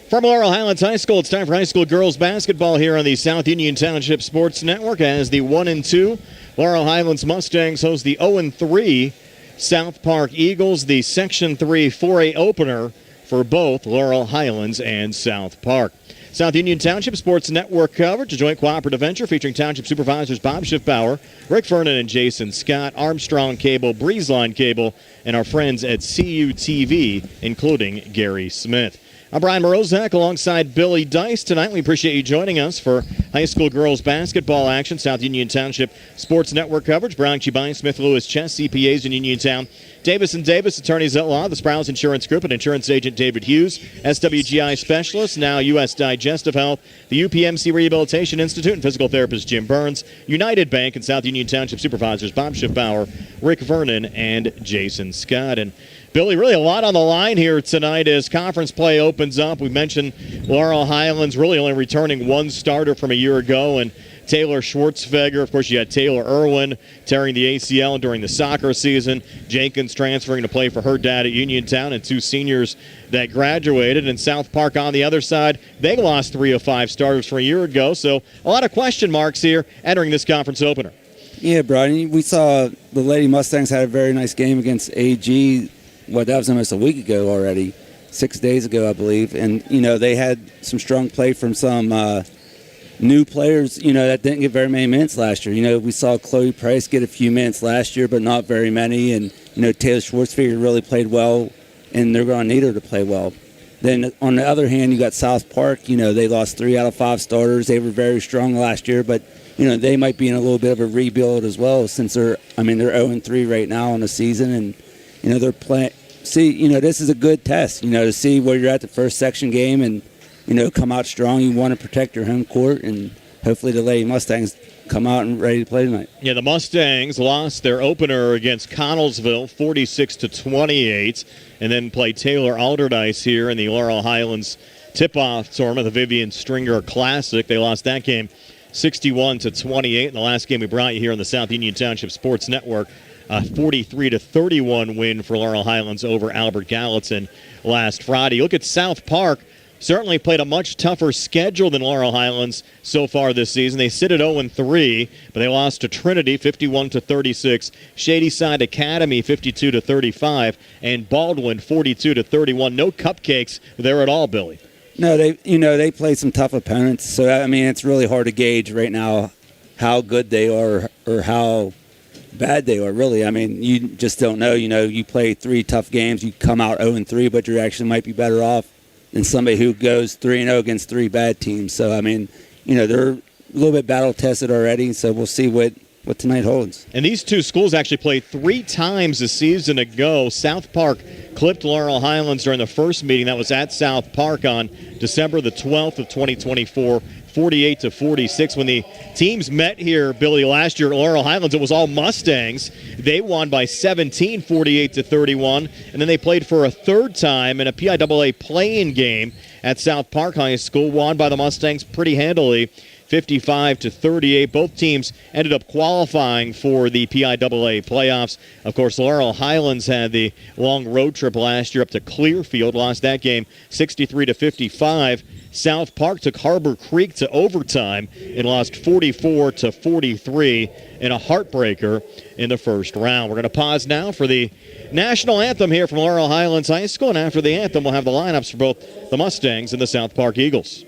From Laurel Highlands High School, it's time for high school girls basketball here on the South Union Township Sports Network as the 1-2 Laurel Highlands Mustangs host the 0-3 South Park Eagles, the Section 3 4A opener for both Laurel Highlands and South Park. South Union Township Sports Network coverage, a joint cooperative venture featuring Township Supervisors Bob Schiffbauer, Rick Vernon and Jason Scott, Armstrong Cable, Breezeline Cable, and our friends at CUTV, including Gary Smith. I'm Brian Morozak alongside Billy Dice. Tonight, we appreciate you joining us for high school girls basketball action. South Union Township Sports Network coverage. Brown Chibine, Smith Lewis Chess, CPAs in Uniontown. Davis & Davis, attorneys at law, the Sprouse Insurance Group, and insurance agent David Hughes, SWGI specialist, now U.S. Digestive Health, the UPMC Rehabilitation Institute, and physical therapist Jim Burns, United Bank, and South Union Township supervisors Bob Schiffbauer, Rick Vernon, and Jason Scott. And Billy, really a lot on the line here tonight as conference play opens up. We mentioned Laurel Highlands really only returning one starter from a year ago, and Taylor Schwartzfeger. Of course, you had Taylor Irwin tearing the ACL during the soccer season. Jenkins transferring to play for her dad at Uniontown, and two seniors that graduated. And South Park on the other side, they lost 3 of 5 starters from a year ago. So a lot of question marks here entering this conference opener. Yeah, Brian, we saw the Lady Mustangs had a very nice game against AG. That was almost a week ago already, 6 days ago, I believe. And, they had some strong play from some new players, that didn't get very many minutes last year. We saw Chloe Price get a few minutes last year, but not very many. And, Taylor Schwartzfeger really played well, and they're going to need her to play well. Then, on the other hand, you got South Park. They lost 3 out of 5 starters. They were very strong last year, but, they might be in a little bit of a rebuild as well since they're 0-3 right now in the season. And, they're playing. See, this is a good test, to see where you're at the first section game and, come out strong. You want to protect your home court, and hopefully the Lady Mustangs come out and ready to play tonight. Yeah, the Mustangs lost their opener against Connellsville, 46-28, and then play Taylor Alderdice here in the Laurel Highlands tip-off tournament, the Vivian Stringer Classic. They lost that game 61-28 in the last game we brought you here on the South Union Township Sports Network. A 43-31 win for Laurel Highlands over Albert Gallatin last Friday. Look at South Park. Certainly played a much tougher schedule than Laurel Highlands so far this season. They sit at 0-3, but they lost to Trinity 51-36, Shadyside Academy 52-35, and Baldwin 42-31. No cupcakes there at all, Billy. No, they played some tough opponents. So it's really hard to gauge right now how good they are or how bad they are, really. You just don't know. You play 3 tough games, you come out 0-3, but you actually might be better off than somebody who goes 3-0 against 3 bad teams. So, they're a little bit battle-tested already, so we'll see what tonight holds. And these two schools actually played 3 times a season ago. South Park clipped Laurel Highlands during the first meeting. That was at South Park on December the 12th of 2024. 48-46. When the teams met here, Billy, last year at Laurel Highlands, it was all Mustangs. They won by 17, 48-31, and then they played for a third time in a PIAA play-in game at South Park High School, won by the Mustangs pretty handily, 55-38. Both teams ended up qualifying for the PIAA playoffs. Of course, Laurel Highlands had the long road trip last year up to Clearfield, lost that game 63-55. South Park took Harbor Creek to overtime and lost 44-43 in a heartbreaker in the first round. We're going to pause now for the national anthem here from Laurel Highlands High School, and after the anthem, we'll have the lineups for both the Mustangs and the South Park Eagles.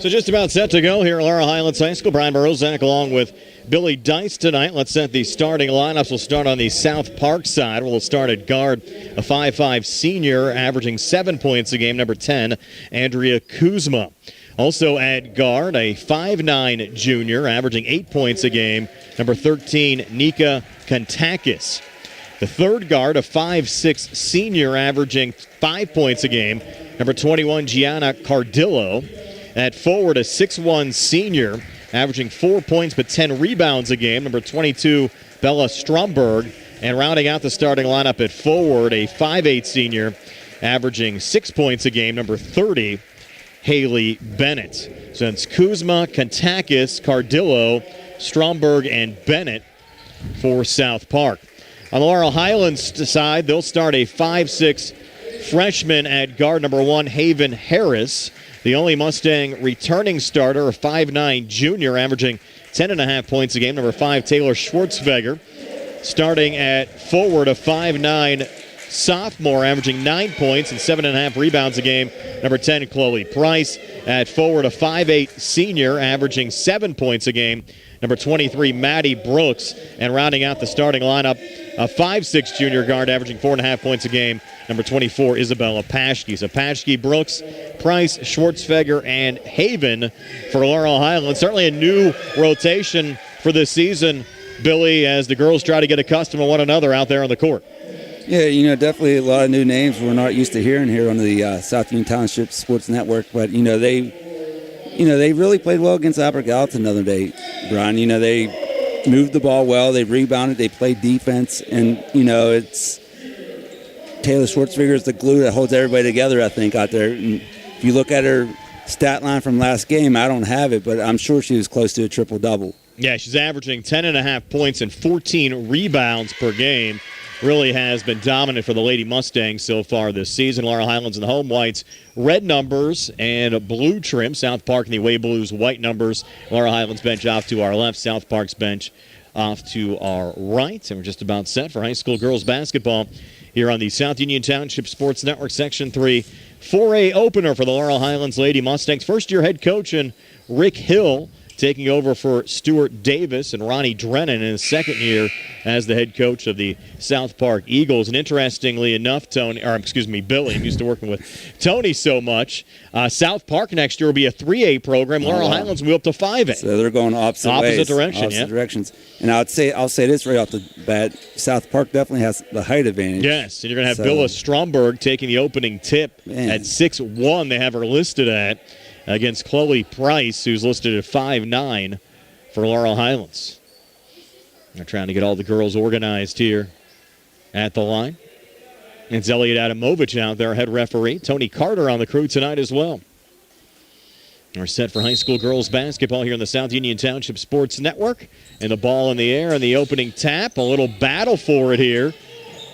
So just about set to go here at Laurel Highlands High School. Brian Morozak along with Billy Dice tonight. Let's set the starting lineups. We'll start on the South Park side. We'll start at guard, a 5'5 senior averaging 7 points a game, number 10, Andrea Kuzma. Also at guard, a 5'9 junior averaging 8 points a game, number 13, Nika Kontakis. The third guard, a 5'6 senior averaging 5 points a game, number 21, Gianna Cardillo. At forward, a 6'1 senior averaging 4 points but 10 rebounds a game, number 22, Bella Stromberg. And rounding out the starting lineup at forward, a 5'8 senior averaging 6 points a game, number 30, Haley Bennett. So it's Kuzma, Kontakis, Cardillo, Stromberg, and Bennett for South Park. On the Laurel Highlands side, they'll start a 5'6 freshman at guard, number 1, Haven Harris. The only Mustang returning starter, a 5'9 junior, averaging 10.5 points a game, number 5, Taylor Schwartzfeger. Starting at forward, a 5'9 sophomore, averaging 9 points and 7.5 rebounds a game, number 10, Chloe Price. At forward, a 5'8 senior, averaging 7 points a game, number 23, Maddie Brooks. And rounding out the starting lineup, a 5'6 junior guard, averaging 4.5 points a game, number 24, Isabella Paschke. So Paschke, Brooks, Price, Schwartzfeger, and Haven for Laurel Highlands. Certainly a new rotation for this season, Billy, as the girls try to get accustomed to one another out there on the court. Yeah, definitely a lot of new names we're not used to hearing here on the South Union Township Sports Network. But, they really played well against Albert Gallatin the other day, Brian. They moved the ball well. They rebounded. They played defense. And, it's Taylor Schwartzfeger is the glue that holds everybody together, I think, out there. And if you look at her stat line from last game, I don't have it, but I'm sure she was close to a triple-double. Yeah, she's averaging 10.5 points and 14 rebounds per game. Really has been dominant for the Lady Mustangs so far this season. Laurel Highlands and the home whites, red numbers and blue trim. South Park and the away blues, white numbers. Laurel Highlands bench off to our left. South Park's bench off to our right. And we're just about set for high school girls basketball here on the South Union Township Sports Network Section 3 4A opener for the Laurel Highlands Lady Mustangs. First-year head coach and Rick Hill taking over for Stuart Davis and Ronnie Drennan in his second year as the head coach of the South Park Eagles. And interestingly enough, Billy, I'm used to working with Tony so much. South Park next year will be a 3A program. Laurel Highlands will be up to 5A. So they're going opposite ways. Directions. And I'll say this right off the bat, South Park definitely has the height advantage. Yes, and you're going to have Billa Stromberg taking the opening tip at 6'1", they have her listed at, against Chloe Price, who's listed at 5'9" for Laurel Highlands. They're trying to get all the girls organized here at the line. It's Elliot Adamovich out there, head referee. Tony Carter on the crew tonight as well. We're set for high school girls basketball here in the South Union Township Sports Network. And the ball in the air and the opening tap. A little battle for it here.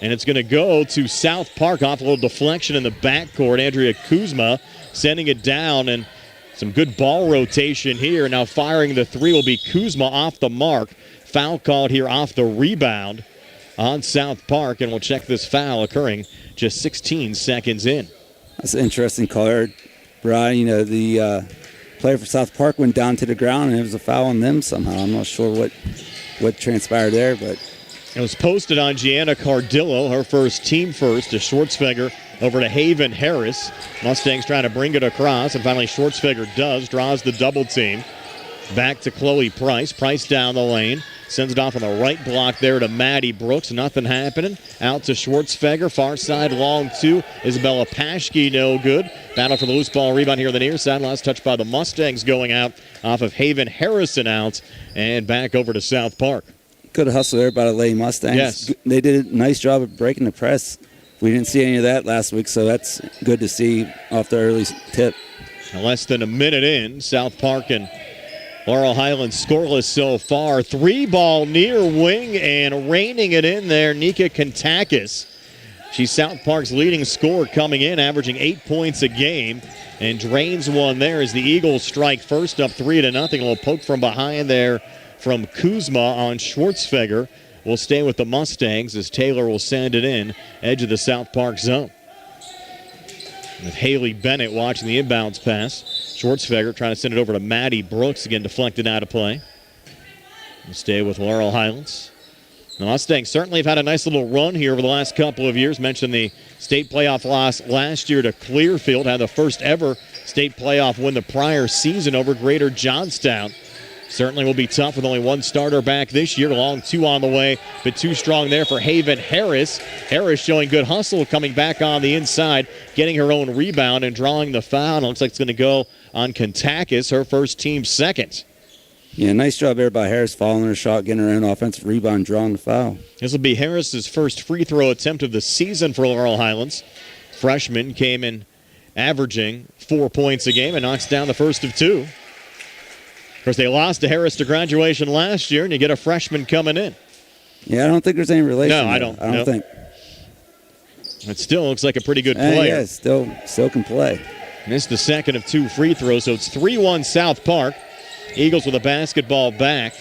And it's going to go to South Park off a little deflection in the backcourt. Andrea Kuzma sending it down, and some good ball rotation here. Now firing the three will be Kuzma off the mark. Foul called here off the rebound on South Park, and we'll check this foul occurring just 16 seconds in. That's an interesting call, Brian. The player for South Park went down to the ground, and it was a foul on them somehow. I'm not sure what transpired there, but it was posted on Gianna Cardillo, her first, team first, to Schwartzfeger over to Haven Harris. Mustangs trying to bring it across, and finally Schwartzfeger does, draws the double team. Back to Chloe Price. Price down the lane. Sends it off on the right block there to Maddie Brooks. Nothing happening. Out to Schwartzfeger. Far side, long two. Isabella Paschke, no good. Battle for the loose ball rebound here on the near side. Last touch by the Mustangs going out off of Haven Harrison out. And back over to South Park. Good hustle there by the Lady Mustangs. Yes. They did a nice job of breaking the press. We didn't see any of that last week, so that's good to see off the early tip. Less than a minute in, South Park and Laurel Highlands scoreless so far. 3-ball near wing and reining it in there, Nika Kontakis. She's South Park's leading scorer coming in, averaging 8 points a game, and drains one there as the Eagles strike first up 3-0. A little poke from behind there from Kuzma on Schwartzfeger. Will stay with the Mustangs as Taylor will send it in, edge of the South Park zone. With Haley Bennett watching the inbounds pass. Schwartzfeger trying to send it over to Maddie Brooks. Again, deflected out of play. We'll stay with Laurel Highlands. The Mustangs certainly have had a nice little run here over the last couple of years. Mentioned the state playoff loss last year to Clearfield. Had the first ever state playoff win the prior season over Greater Johnstown. Certainly will be tough with only one starter back this year. Long two on the way, but too strong there for Haven Harris. Harris showing good hustle, coming back on the inside, getting her own rebound and drawing the foul. Looks like it's going to go on Kentuckus, her first team second. Yeah, nice job there by Harris, following her shot, getting her own offensive rebound, drawing the foul. This will be Harris's first free throw attempt of the season for Laurel Highlands. Freshman came in averaging 4 points a game and knocks down the first of two. Of course, they lost to Harris to graduation last year, and you get a freshman coming in. Yeah, I don't think there's any relation. No, I don't think. It still looks like a pretty good player. Yeah, still can play. Missed the second of two free throws, so it's 3-1 South Park. Eagles with a basketball back.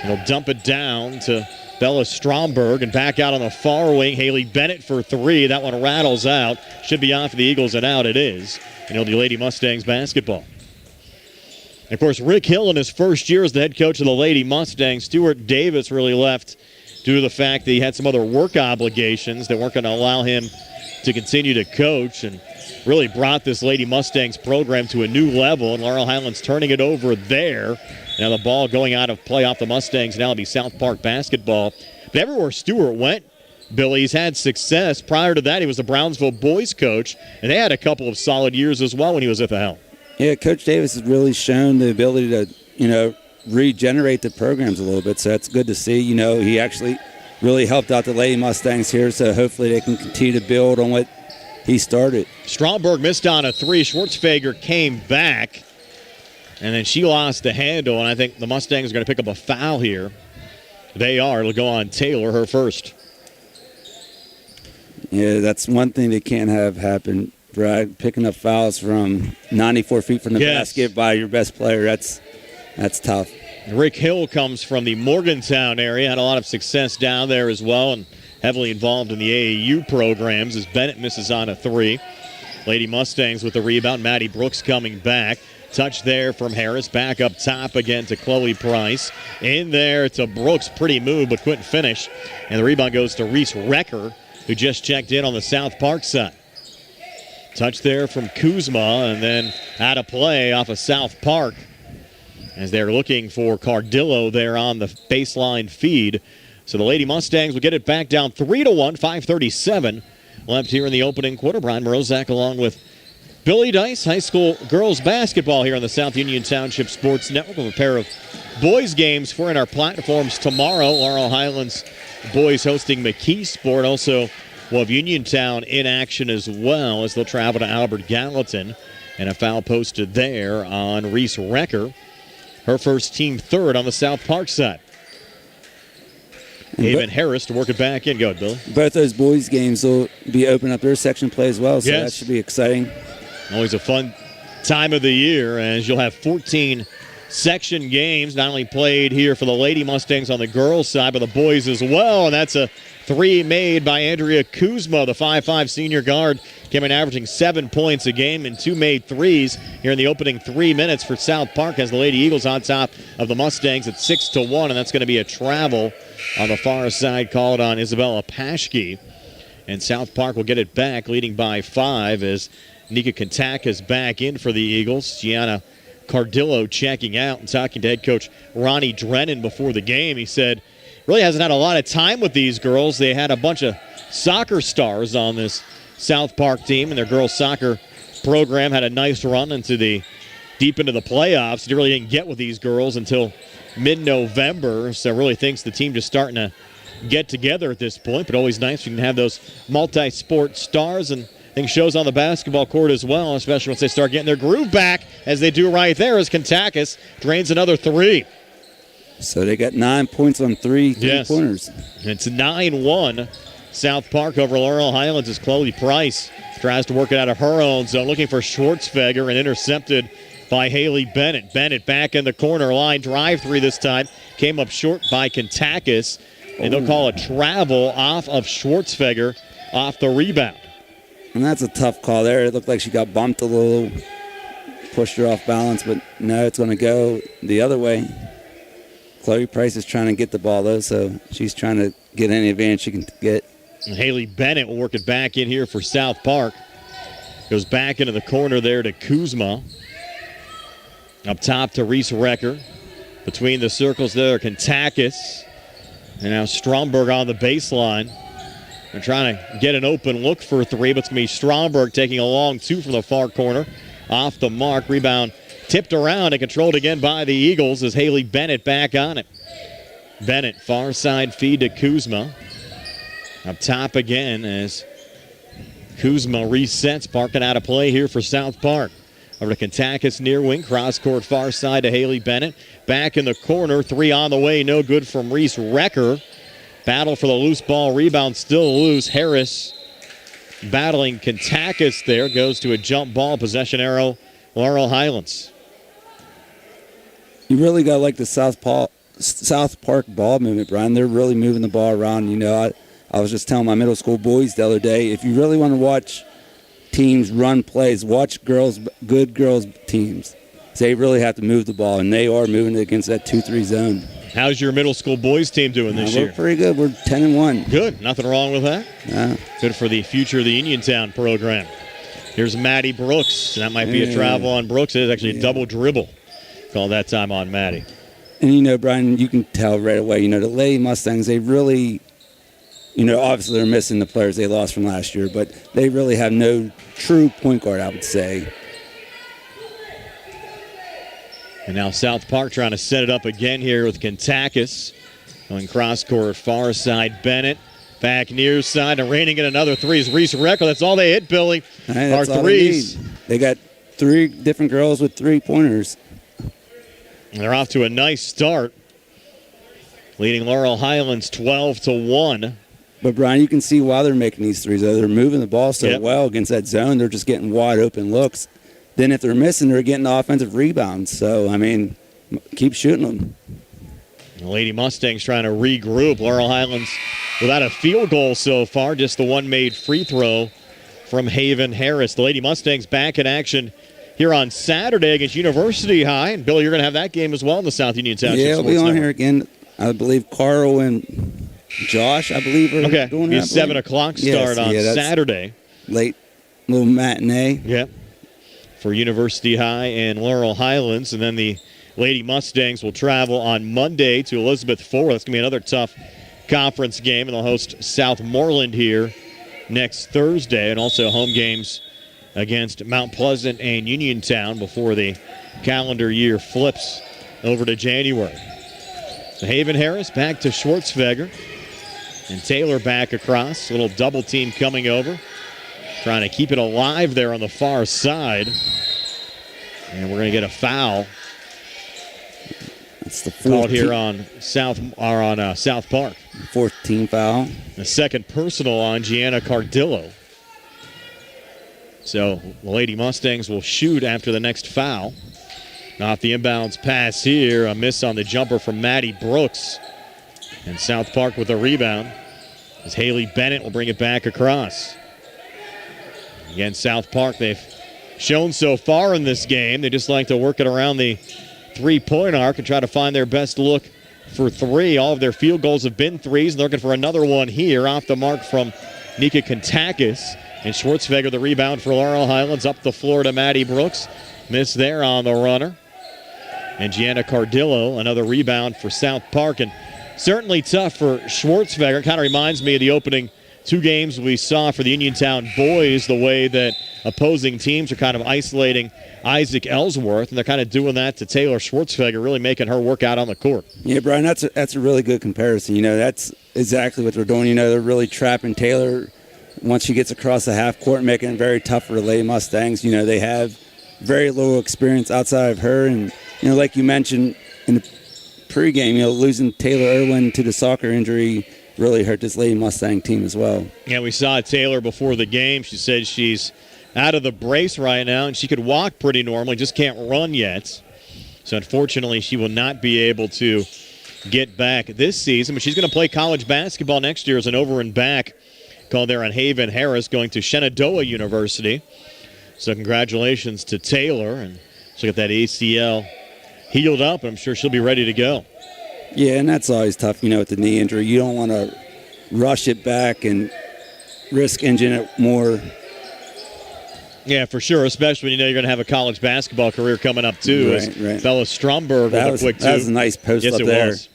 And they'll dump it down to Bella Stromberg, and back out on the far wing. Haley Bennett for three. That one rattles out. Should be off the Eagles, and out it is. And it'll be Lady Mustangs basketball. And of course, Rick Hill in his first year as the head coach of the Lady Mustangs. Stuart Davis really left due to the fact that he had some other work obligations that weren't going to allow him to continue to coach, and really brought this Lady Mustangs program to a new level. And Laurel Highlands turning it over there. Now the ball going out of play off the Mustangs. Now it'll be South Park basketball. But everywhere Stuart went, Billy's had success. Prior to that, he was the Brownsville boys coach, and they had a couple of solid years as well when he was at the helm. Yeah, Coach Davis has really shown the ability to, regenerate the programs a little bit. So that's good to see. He actually really helped out the Lady Mustangs here, so hopefully they can continue to build on what he started. Stromberg missed on a three. Schwartzfeger came back, and then she lost the handle, and I think the Mustangs are going to pick up a foul here. They are. It'll go on Taylor, her first. Yeah, that's one thing they can't have happen. Brad, picking up fouls from 94 feet from the basket by your best player, that's tough. Rick Hill comes from the Morgantown area, had a lot of success down there as well, and heavily involved in the AAU programs as Bennett misses on a three. Lady Mustangs with the rebound. Maddie Brooks coming back. Touch there from Harris. Back up top again to Chloe Price. In there to Brooks. Pretty move, but couldn't finish. And the rebound goes to Reese Recker, who just checked in on the South Park side. Touch there from Kuzma, and then out of play off of South Park as they're looking for Cardillo there on the baseline feed. So the Lady Mustangs will get it back down 3-1, 5:37 left here in the opening quarter. Brian Morozak along with Billy Dice, high school girls basketball here on the South Union Township Sports Network, with a pair of boys games for in our platforms tomorrow. Laurel Highlands boys hosting McKeesport. Also, we'll have Uniontown in action as well as they'll travel to Albert Gallatin. And a foul posted there on Reese Recker. Her first, team third on the South Park side. Haven Harris to work it back in. Go ahead, Billy. Both those boys' games will be opening up their section play as well, so that should be exciting. Always a fun time of the year, as you'll have 14 section games, not only played here for the Lady Mustangs on the girls' side, but the boys as well. And that's a three made by Andrea Kuzma, the 5'5 senior guard. Came in averaging 7 points a game and two made threes here in the opening 3 minutes for South Park, as the Lady Eagles on top of the Mustangs at 6-1. And that's going to be a travel on the far side called on Isabella Paschke. And South Park will get it back, leading by 5 as Nika Kentuck is back in for the Eagles. Gianna Cardillo checking out, and talking to head coach Ronnie Drennan before the game. He said really hasn't had a lot of time with these girls. They had a bunch of soccer stars on this South Park team, and their girls soccer program had a nice run deep into the playoffs. They really didn't get with these girls until mid-November, so really thinks the team just starting to get together at this point, but always nice you can have those multi-sport stars, and I think shows on the basketball court as well, especially once they start getting their groove back, as they do right there as Kentuckus drains another three. So they got 9 points on three-pointers. It's 9-1. South Park over Laurel Highlands as Chloe Price tries to work it out of her own zone, looking for Schwartzfeger, and intercepted by Haley Bennett. Bennett back in the corner line, drive three this time. Came up short by Kentuckus, and they'll call a travel off of Schwartzfeger off the rebound. And that's a tough call there. It looked like she got bumped a little, pushed her off balance, but no, it's going to go the other way. Chloe Price is trying to get the ball, though, so she's trying to get any advantage she can get. And Haley Bennett will work it back in here for South Park. Goes back into the corner there to Kuzma. Up top to Reese Recker. Between the circles there, Kentakis. And now Stromberg on the baseline. They're trying to get an open look for three, but it's going to be Stromberg taking a long two from the far corner. Off the mark. Rebound tipped around and controlled again by the Eagles as Haley Bennett back on it. Bennett, far side feed to Kuzma. Up top again as Kuzma resets, parking out of play here for South Park. Over to Kentakis near wing, cross court far side to Haley Bennett. Back in the corner, three on the way, no good from Reese Recker. Battle for the loose ball, rebound still loose. Harris battling Kentakis there, goes to a jump ball, possession arrow, Laurel Highlands. You really got to like the South Park ball movement, Brian. They're really moving the ball around. You know, I was just telling my middle school boys the other day, if you really want to watch teams run plays, watch good girls teams. They really have to move the ball, and they are moving it against that 2-3 zone. How's your middle school boys team doing this year? We're pretty good. We're 10-1. Good. Nothing wrong with that. Yeah. Good for the future of the Uniontown program. Here's Maddie Brooks. That might be a travel on Brooks. It is actually a double dribble. Call that time on Maddie. And, you know, Brian, you can tell right away, you know, the Lady Mustangs, they really, you know, obviously they're missing the players they lost from last year, but they really have no true point guard, I would say. And now South Park trying to set it up again here with Kentakis. Going cross court, far side, Bennett. Back near side and raining in another three is Reese Recker. That's all they hit, Billy. Hey, Our threes. They got three different girls with 3-pointers. And they're off to a nice start. Leading Laurel Highlands 12-1. But, Brian, you can see why they're making these threes. They're moving the ball so well against that zone. They're just getting wide open looks. Then if they're missing, they're getting offensive rebounds. So, I mean, keep shooting them. The Lady Mustangs trying to regroup. Laurel Highlands without a field goal so far. Just the one made free throw from Haven Harris. The Lady Mustangs back in action here on Saturday against University High. And, Bill, you're going to have that game as well in the South Union Township Yeah, I'll be on here again. I believe Carl and Josh, I believe, are doing that. 7 o'clock start on Saturday. Late little matinee. Yep. For University High and Laurel Highlands. And then the Lady Mustangs will travel on Monday to Elizabeth Forward. That's going to be another tough conference game. And they'll host Southmoreland here next Thursday. And also home games against Mount Pleasant and Uniontown before the calendar year flips over to January. So Haven Harris back to Schwartzfeger. And Taylor back across. A little double team coming over. Trying to keep it alive there on the far side. And we're going to get a foul. That's the called here on South Park. 14th foul. The second personal on Gianna Cardillo. So the Lady Mustangs will shoot after the next foul. Off the inbounds pass here. A miss on the jumper from Maddie Brooks. And South Park with a rebound. As Haley Bennett will bring it back across. Again, South Park, they've shown so far in this game. They just like to work it around the three-point arc and try to find their best look for three. All of their field goals have been threes. They're looking for another one here. Off the mark from Nika Kentakis. And Schwartzfeger the rebound for Laurel Highlands. Up the floor to Maddie Brooks. Miss there on the runner. And Gianna Cardillo, another rebound for South Park. And certainly tough for Schwartzfeger. Kind of reminds me of the opening two games we saw for the Uniontown boys, the way that opposing teams are kind of isolating Isaac Ellsworth, and they're kind of doing that to Taylor Schwartzfeger, really making her work out on the court. Yeah, Brian, that's a really good comparison. You know, that's exactly what they're doing. You know, they're really trapping Taylor once she gets across the half court, making it very tough for the Lady Mustangs. You know, they have very little experience outside of her, and, you know, like you mentioned in the pregame, you know, losing Taylor Irwin to the soccer injury really hurt this Lady Mustang team as well. Yeah, we saw Taylor before the game. She said she's out of the brace right now, and she could walk pretty normally, just can't run yet. So unfortunately, she will not be able to get back this season, but she's going to play college basketball next year as an over and back called there on Haven Harris, going to Shenandoah University. So congratulations to Taylor. And let's look at that ACL healed up. I'm sure she'll be ready to go. Yeah, and that's always tough, with the knee injury. You don't want to rush it back and risk injuring it more. Yeah, for sure, especially when you're going to have a college basketball career coming up, too. Right. Fellow Stromberg with a quick two. That was a nice post yes, up it there. Was.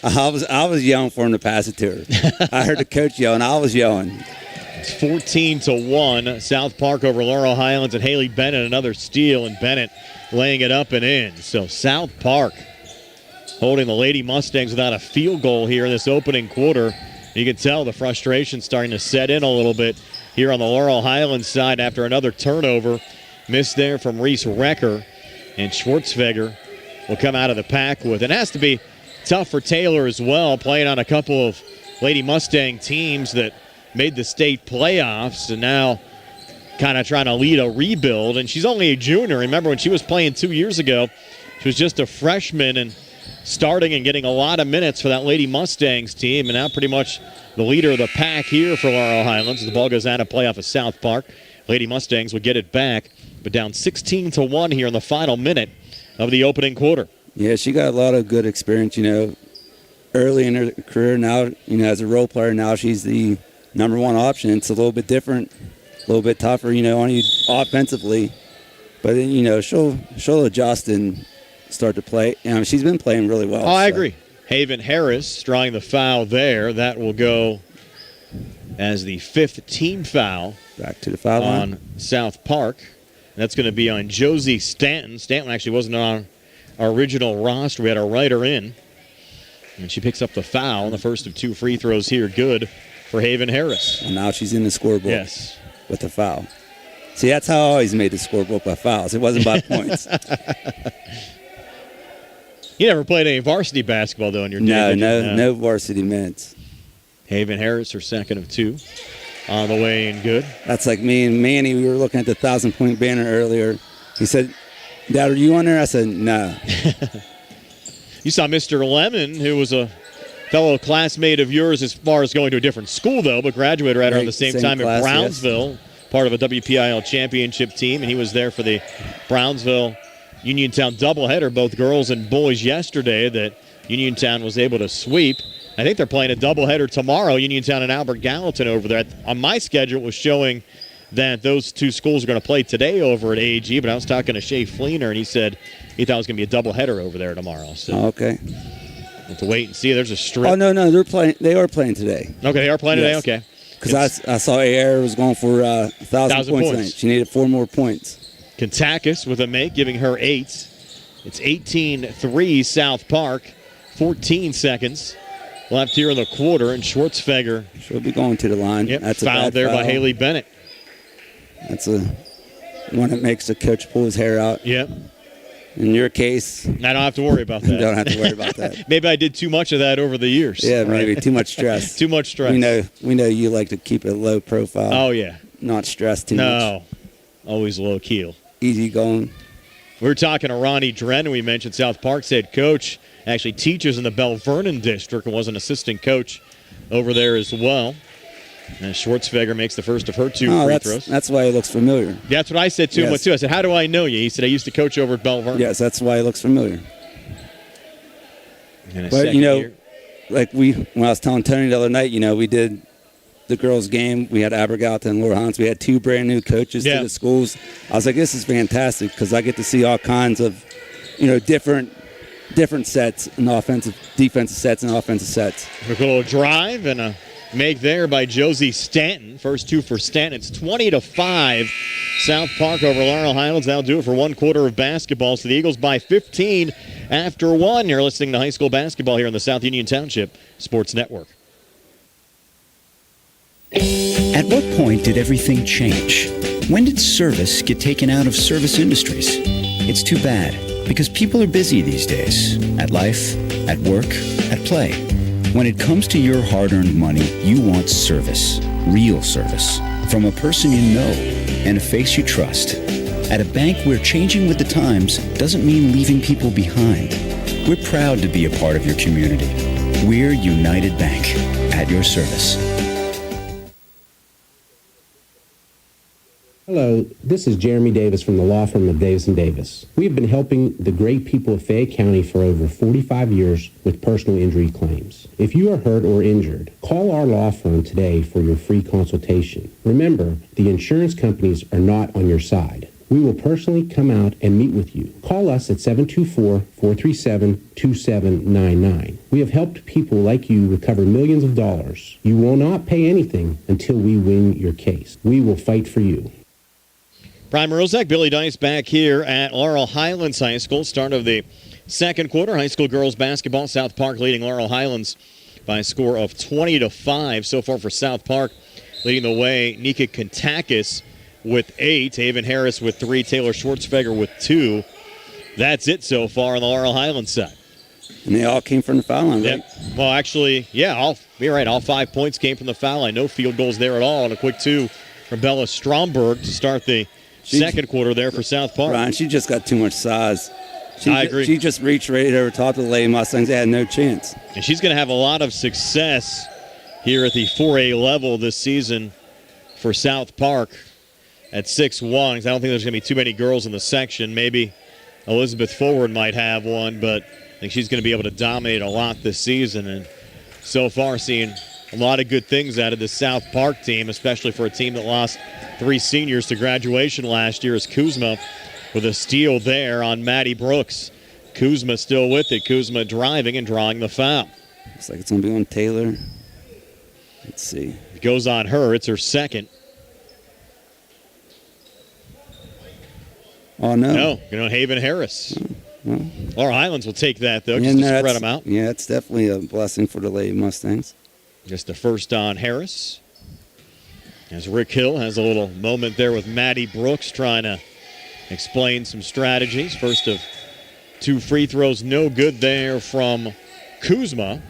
I was yelling for him to pass it to her. I heard the coach yelling. I was yelling. It's 14-1. South Park over Laurel Highlands, and Haley Bennett another steal, and Bennett laying it up and in. So South Park holding the Lady Mustangs without a field goal here in this opening quarter. You can tell the frustration starting to set in a little bit here on the Laurel Highlands side after another turnover. Missed there from Reese Recker, and Schwartzfeger will come out of the pack with. It has to be tough for Taylor as well, playing on a couple of Lady Mustang teams that made the state playoffs and now kind of trying to lead a rebuild. And she's only a junior. Remember when she was playing 2 years ago, she was just a freshman and starting and getting a lot of minutes for that Lady Mustangs team, and now pretty much the leader of the pack here for Laurel Highlands. The ball goes out of play off of South Park. Lady Mustangs will get it back, but down 16-1 here in the final minute of the opening quarter. Yeah, she got a lot of good experience, early in her career. Now, as a role player, now she's the number one option. It's a little bit different, a little bit tougher, on you offensively. But then, she'll adjust and start to play. She's been playing really well. Oh, I agree. Haven Harris drawing the foul there. That will go as the fifth team foul. Back to the foul line on South Park. That's going to be on Josie Stanton. Stanton actually wasn't on our original roster. We had a writer in. And she picks up the foul. The first of two free throws here. Good for Haven Harris. And now she's in the scorebook. Yes. With the foul. See, that's how I always made the scorebook by fouls. It wasn't by points. You never played any varsity basketball, though, in your day? No varsity minutes. Haven Harris, her second of two. On the way and good. That's like me and Manny. We were looking at the 1,000-point banner earlier. He said, Dad, are you on there? I said, no. You saw Mr. Lemon, who was a fellow classmate of yours as far as going to a different school, though, but graduated right around the same time class, at Brownsville, yes. Part of a WPIAL championship team, and he was there for the Brownsville Uniontown doubleheader, both girls and boys yesterday, that Uniontown was able to sweep. I think they're playing a doubleheader tomorrow, Uniontown and Albert Gallatin over there. On my schedule, it was showing that those two schools are going to play today over at AG, but I was talking to Shea Fleener, and he said he thought it was going to be a doubleheader over there tomorrow. So okay. We'll have to wait and see. There's a strip. Oh, no, they're playing. They are playing today. Okay, they are playing yes. today? Okay. Because I saw AR was going for 1,000 points tonight. She needed 4 more points. Kentakis with a make, giving her 8. It's 18-3 South Park. 14 seconds left here in the quarter, and Schwartzfeger. She'll be going to the line. Yep, that's fouled there by Haley Bennett. That's a one that makes the coach pull his hair out. Yep. In your case, I don't have to worry about that. Don't have to worry about that. Maybe I did too much of that over the years. Yeah, maybe too much stress. Too much stress. We know you like to keep it low profile. Oh yeah. Not stress too much. No, always low keel. Easy going. We were talking to Ronnie Dren. We mentioned South Park's head coach actually teaches in the Bell Vernon district and was an assistant coach over there as well. And Schwartzfeger makes the first of her 2 free throws. That's why it looks familiar. That's what I said to him, too. I said, how do I know you? He said, I used to coach over at Bell Vernon. Yes, that's why it looks familiar. But, like when I was telling Tony the other night, we did the girls' game. We had Abergaut and Laurel Highlands. We had 2 brand new coaches to the schools. I was like, this is fantastic because I get to see all kinds of, different sets and defensive sets and offensive sets. A little drive and a make there by Josie Stanton. First 2 for Stanton. It's 20-5. South Park over Laurel Highlands. That'll do it for 1 quarter of basketball. So the Eagles by 15 after 1. You're listening to high school basketball here on the South Union Township Sports Network. At what point did everything change? When did service get taken out of service industries? It's too bad, because people are busy these days. At life, at work, at play. When it comes to your hard-earned money, you want service. Real service. From a person you know and a face you trust. At a bank where changing with the times doesn't mean leaving people behind. We're proud to be a part of your community. We're United Bank, at your service. Hello, this is Jeremy Davis from the law firm of Davis & Davis. We have been helping the great people of Fayette County for over 45 years with personal injury claims. If you are hurt or injured, call our law firm today for your free consultation. Remember, the insurance companies are not on your side. We will personally come out and meet with you. Call us at 724-437-2799. We have helped people like you recover millions of dollars. You will not pay anything until we win your case. We will fight for you. Brian Morozek, Billy Dice back here at Laurel Highlands High School. Start of the second quarter. High school girls basketball. South Park leading Laurel Highlands by a score of 20-5. So far for South Park, leading the way, Nika Kontakis with 8. Haven Harris with 3. Taylor Schwartzfeger with 2. That's it so far on the Laurel Highlands side. And they all came from the foul line, right? Yep. Well, actually, yeah, you're right. All 5 points came from the foul line. No field goals there at all. And a quick 2 from Bella Stromberg to start the second quarter there for South Park. Ryan, she just got too much size. I agree. She just reached right over top of the Lady Mustangs. They had no chance. And she's going to have a lot of success here at the 4A level this season for South Park at 6'1". I don't think there's going to be too many girls in the section. Maybe Elizabeth Forward might have one, but I think she's going to be able to dominate a lot this season. And so far, seeing a lot of good things out of the South Park team, especially for a team that lost 3 seniors to graduation last year, as Kuzma with a steal there on Maddie Brooks. Kuzma still with it. Kuzma driving and drawing the foul. Looks like it's going to be on Taylor. Let's see. It goes on her. It's her second. Oh, no. No, Haven Harris. Well, Laurel Highlands will take that, though, just to spread them out. Yeah, it's definitely a blessing for the Lady Mustangs. Just a first on Harris. As Rick Hill has a little moment there with Maddie Brooks trying to explain some strategies. First of 2 free throws, no good there from Kuzma.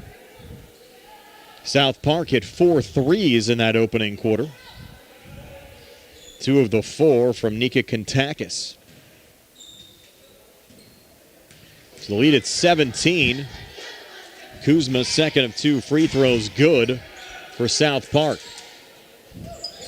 South Park hit 4 threes in that opening quarter. 2 of the 4 from Nika Kontakis. So the lead at 17. Kuzma's second of 2 free throws good for South Park.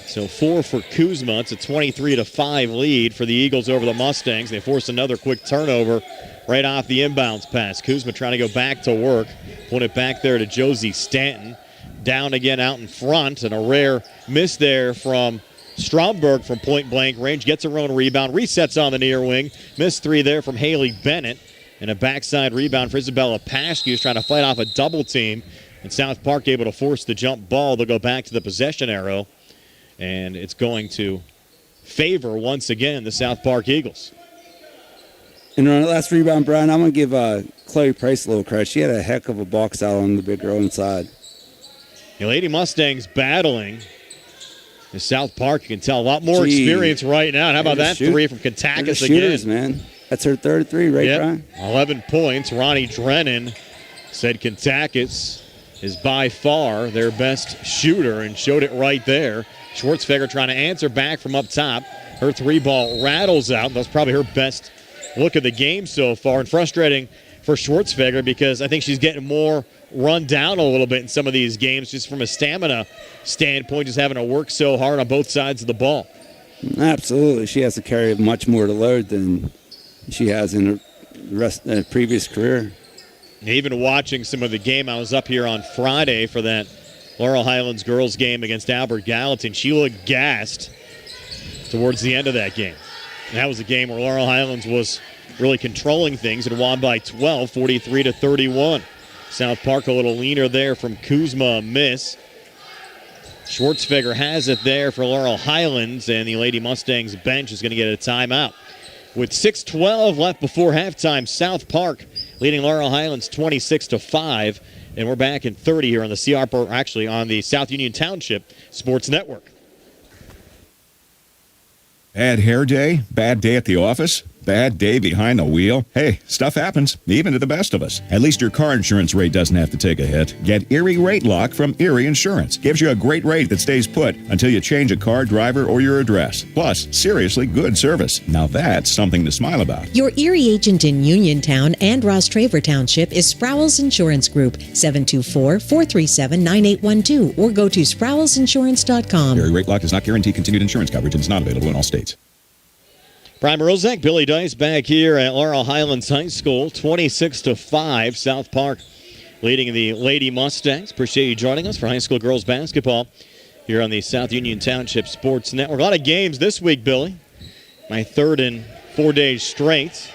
So 4 for Kuzma. It's a 23-5 lead for the Eagles over the Mustangs. They force another quick turnover right off the inbounds pass. Kuzma trying to go back to work. Put it back there to Josie Stanton. Down again out in front. And a rare miss there from Stromberg from point-blank range. Gets her own rebound. Resets on the near wing. Missed 3 there from Haley Bennett. And a backside rebound for Isabella Paschke, who's trying to fight off a double team. And South Park able to force the jump ball. They'll go back to the possession arrow. And it's going to favor, once again, the South Park Eagles. And on the last rebound, Brian, I'm going to give Chloe Price a little credit. She had a heck of a box out on the big girl inside. The Lady Mustangs battling. The South Park, you can tell, a lot more experience right now. And how about that 3 from Kontakis again? Man. That's her third 3, right, Brian? 11 points. Ronnie Drennan said Kontakis is by far their best shooter and showed it right there. Schwartzfeger trying to answer back from up top. Her 3-ball rattles out. That's probably her best look of the game so far. And frustrating for Schwartzfeger because I think she's getting more run down a little bit in some of these games just from a stamina standpoint, just having to work so hard on both sides of the ball. Absolutely. She has to carry much more to load than she has in her previous career. Even watching some of the game, I was up here on Friday for that Laurel Highlands girls game against Albert Gallatin. She looked gassed towards the end of that game. And that was a game where Laurel Highlands was really controlling things and won by 12, 43-31. South Park a little leaner there from Kuzma, a miss. Schwartzfeger has it there for Laurel Highlands, and the Lady Mustangs bench is going to get a timeout. With 6:12 left before halftime, South Park leading Laurel Highlands 26-5, and we're back in 30 here on the on the South Union Township Sports Network. Bad hair day? Bad day at the office? bad day behind the wheel? Hey, stuff happens, even to the best of us. At least your car insurance rate doesn't have to take a hit. Get Erie Rate Lock from Erie Insurance. Gives you a great rate that stays put until you change a car, driver, or your address. Plus, seriously good service. Now that's something to smile about. Your Erie agent in Uniontown and Ross Traver Township is Sproul's Insurance Group, 724-437-9812, or go to sproulsinsurance.com. Erie Rate Lock does not guarantee continued insurance coverage and is not available in all states. Brian Rozak, Billy Dice back here at Laurel Highlands High School, 26-5. South Park leading the Lady Mustangs. Appreciate you joining us for high school girls basketball here on the South Union Township Sports Network. A lot of games this week, Billy. My third in 4 days straight.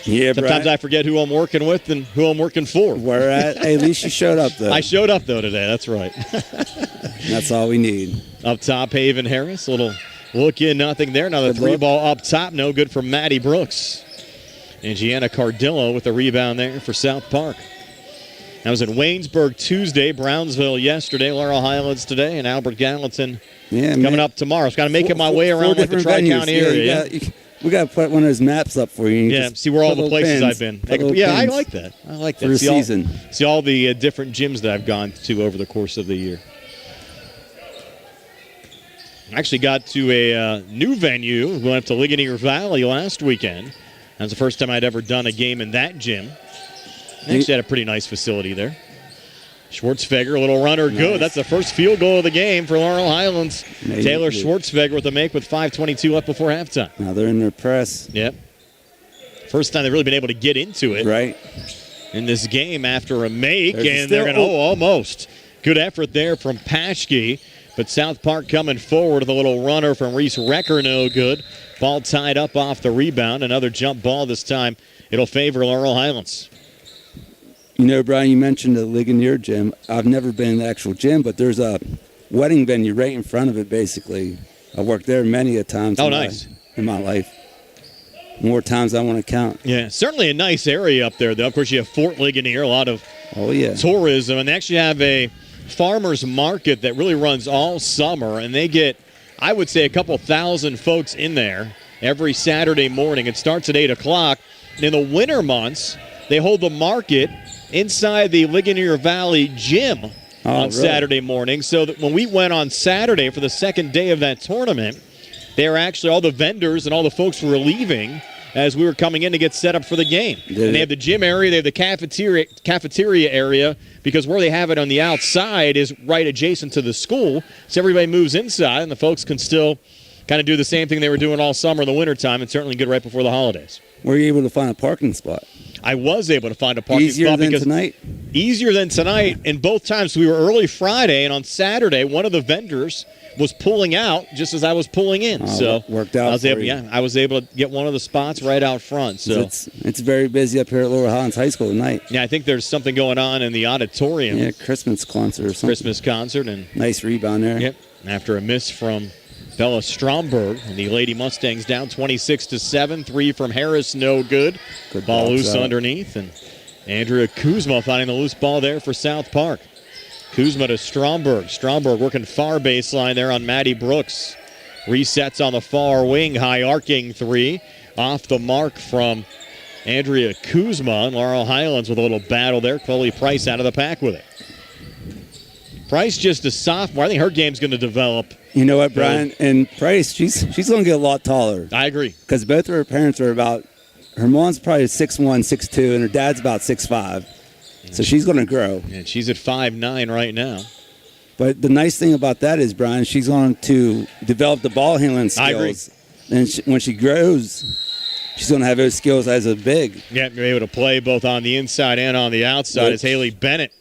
Yeah, Sometimes I forget who I'm working with and who I'm working for. Hey, at least you showed up, though. I showed up, though, today. That's right. That's all we need. Up top, Haven Harris. A little look in, nothing there. Now the three ball up top, no good for Maddie Brooks. And Gianna Cardillo with the rebound there for South Park. That was in Waynesburg Tuesday, Brownsville yesterday, Laurel Highlands today, and Albert Gallatin coming up tomorrow. So got to make my way around like the Tri-County area. We got to put one of those maps up for you. Yeah, see where all the places I've been. Yeah, I like that. I like that. For the season. See all the different gyms that I've gone to over the course of the year. I actually got to a new venue. We went up to Ligonier Valley last weekend. That was the first time I'd ever done a game in that gym. They actually had a pretty nice facility there. Schwartzfeger, a little runner, good. Nice. That's the first field goal of the game for Laurel Highlands. Taylor Schwartzfeger with the make with 5:22 left before halftime. Now they're in their press. Yep. First time they've really been able to get into it. Right. In this game after a make, and they're going to, almost. Good effort there from Paschke, but South Park coming forward with a little runner from Reese Recker, no good. Ball tied up off the rebound. Another jump ball this time. It'll favor Laurel Highlands. You know, Brian, you mentioned the Ligonier gym. I've never been in the actual gym, but there's a wedding venue right in front of it, basically. I worked there many a times in my life. More times I want to count. Yeah, certainly a nice area up there, though. Of course, you have Fort Ligonier, a lot of tourism, and they actually have a farmers market that really runs all summer, and they get, I would say, a couple thousand folks in there every Saturday morning. It starts at 8 o'clock. And in the winter months, they hold the market inside the Ligonier Valley gym on Saturday morning. So that when we went on Saturday for the second day of that tournament, they were actually, all the vendors and all the folks were leaving as we were coming in to get set up for the game. And they have the gym area, they have the cafeteria area, because where they have it on the outside is right adjacent to the school. So everybody moves inside, and the folks can still kind of do the same thing they were doing all summer in the wintertime, and certainly good right before the holidays. Were you able to find a parking spot? I was able to find a parking spot. Easier than tonight, and both times. We were early Friday, and on Saturday, one of the vendors was pulling out just as I was pulling in. So worked out. I was able to get one of the spots right out front. So it's very busy up here at Laurel Highlands High School tonight. Yeah, I think there's something going on in the auditorium. Yeah, Christmas concert or something. Christmas concert, and nice rebound there. Yep. After a miss from Bella Stromberg, and the Lady Mustangs down 26-7. 3 from Harris, no good. Ball loose underneath, and Andrea Kuzma finding the loose ball there for South Park. Kuzma to Stromberg. Stromberg working far baseline there on Maddie Brooks. Resets on the far wing, high arcing 3. Off the mark from Andrea Kuzma, and Laurel Highlands with a little battle there. Chloe Price out of the pack with it. Price just a sophomore. I think her game's going to develop. You know what, Brian? And Price, she's going to get a lot taller. I agree. Because both of her parents are about, her mom's probably 6'1", 6'2", and her dad's about 6'5". So she's going to grow. And she's at 5'9" right now. But the nice thing about that is, Brian, she's going to develop the ball handling skills. I agree. And when she grows, she's going to have those skills as a big. Yeah, you're able to play both on the inside and on the outside as Haley Bennett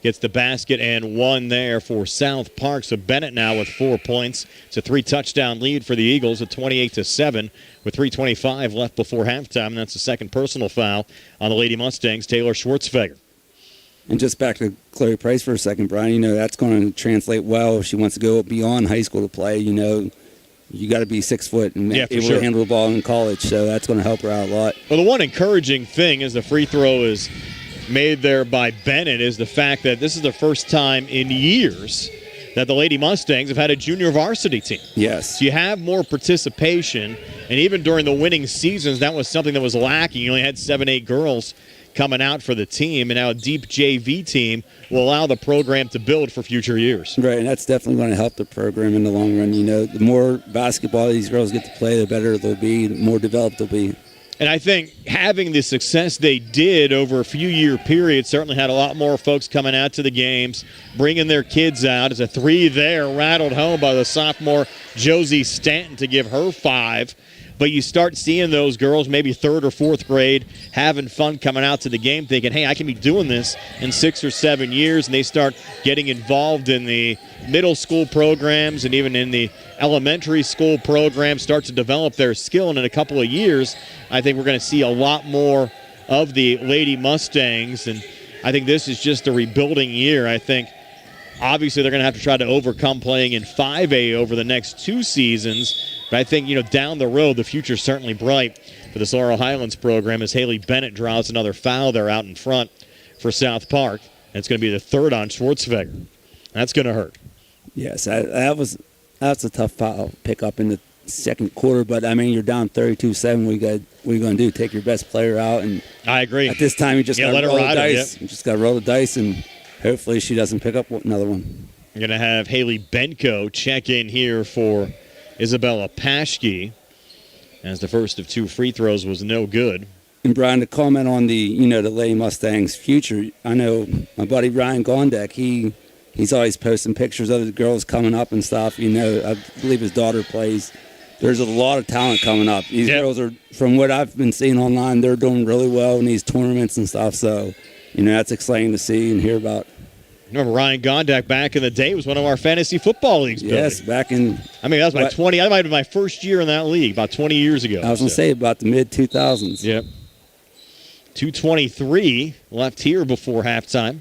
gets the basket and one there for South Park. So Bennett now with 4 points. It's a 3-touchdown lead for the Eagles at 28-7 with 3:25 left before halftime. And that's the second personal foul on the Lady Mustangs, Taylor Schwartzfeger. And just back to Chloe Price for a second, Brian, you know, that's going to translate well if she wants to go beyond high school to play. You know, you got to be 6 foot and able to handle the ball in college. So that's going to help her out a lot. Well, the one encouraging thing is the free throw is made there by Bennett is the fact that this is the first time in years that the Lady Mustangs have had a junior varsity team. Yes. So you have more participation, And even during the winning seasons, that was something that was lacking. You only had 7, 8 girls coming out for the team, and now a deep JV team will allow the program to build for future years. Right, and that's definitely going to help the program in the long run. You know, the more basketball these girls get to play, the better they'll be, the more developed they'll be. And I think having the success they did over a few-year period certainly had a lot more folks coming out to the games, bringing their kids out. As a 3 there, rattled home by the sophomore Josie Stanton to give her 5. But you start seeing those girls, maybe 3rd or 4th grade, having fun coming out to the game, thinking, hey, I can be doing this in 6 or 7 years. And they start getting involved in the middle school programs and even in the elementary school programs, start to develop their skill. And in a couple of years, I think we're going to see a lot more of the Lady Mustangs. And I think this is just a rebuilding year. I think obviously they're going to have to try to overcome playing in 5A over the next 2 seasons. But I think, down the road, the future's certainly bright for this Laurel Highlands program as Haley Bennett draws another foul there out in front for South Park. And it's going to be the 3rd on Schwartzfeger. That's going to hurt. Yes, that's a tough foul pick up in the second quarter. But, I mean, you're down 32-7. What are you going to do? Take your best player out? And I agree. At this time, you just got to roll the dice. Yep. You just got to roll the dice, and hopefully she doesn't pick up another one. You're going to have Haley Benko check in here for Isabella Paschke, as the first of 2 free throws was no good. And Brian, to comment on the Lady Mustangs' future, I know my buddy Ryan Gondek, he's always posting pictures of the girls coming up and stuff. I believe his daughter plays. There's a lot of talent coming up. These girls are, from what I've been seeing online, they're doing really well in these tournaments and stuff. So, that's exciting to see and hear about. Remember Ryan Gondak back in the day was one of our fantasy football leagues. Yes, back in. I mean, that was my 20. That might have been my first year in that league, about 20 years ago. I was going to say about the mid 2000s. Yep. 2:23 left here before halftime.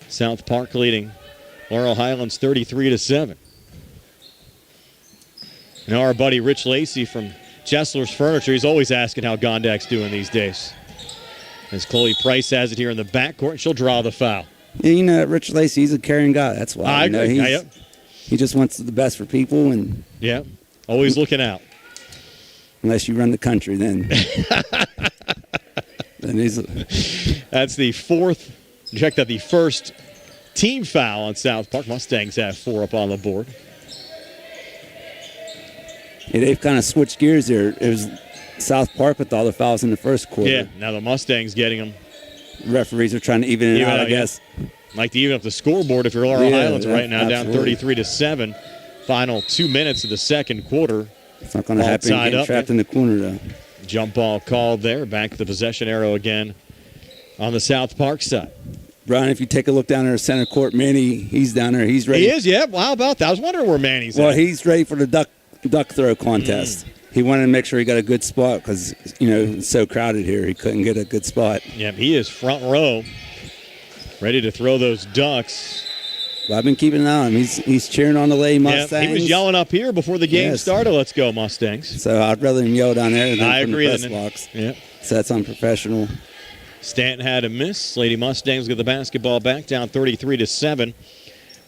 South Park leading Laurel Highlands 33-7. Now our buddy Rich Lacey from Chesler's Furniture, he's always asking how Gondak's doing these days. As Chloe Price has it here in the backcourt, she'll draw the foul. Yeah, Rich Lacey, he's a caring guy. That's why. I agree. He just wants the best for people, and always looking out. Unless you run the country, then. That's the 4th. Check that, the first team foul on South Park. Mustangs have 4 up on the board. Yeah, they've kind of switched gears there. It was South Park with all the fouls in the first quarter. Yeah, now the Mustangs getting them. Referees are trying to even it out, I guess. Like to even up the scoreboard if you're Laurel Highlands right now, absolutely. Down 33-7. Final 2 minutes of the second quarter. It's not going to happen. Getting trapped in the corner, though. Jump ball called there. Back to the possession arrow again on the South Park side. Brian, if you take a look down there at center court, Manny, he's down there. He's ready. He is, yeah. Well, how about that? I was wondering where Manny's at. Well, he's ready for the duck throw contest. He wanted to make sure he got a good spot because, it's so crowded here. He couldn't get a good spot. Yeah, he is front row, ready to throw those ducks. Well, I've been keeping an eye on him. He's cheering on the Lady Mustangs. Yeah, he was yelling up here before the game started. Let's go, Mustangs. So I'd rather him yell down there than I from agree, the press box. Yeah. So that's unprofessional. Stanton had a miss. Lady Mustangs get the basketball back, down 33-7.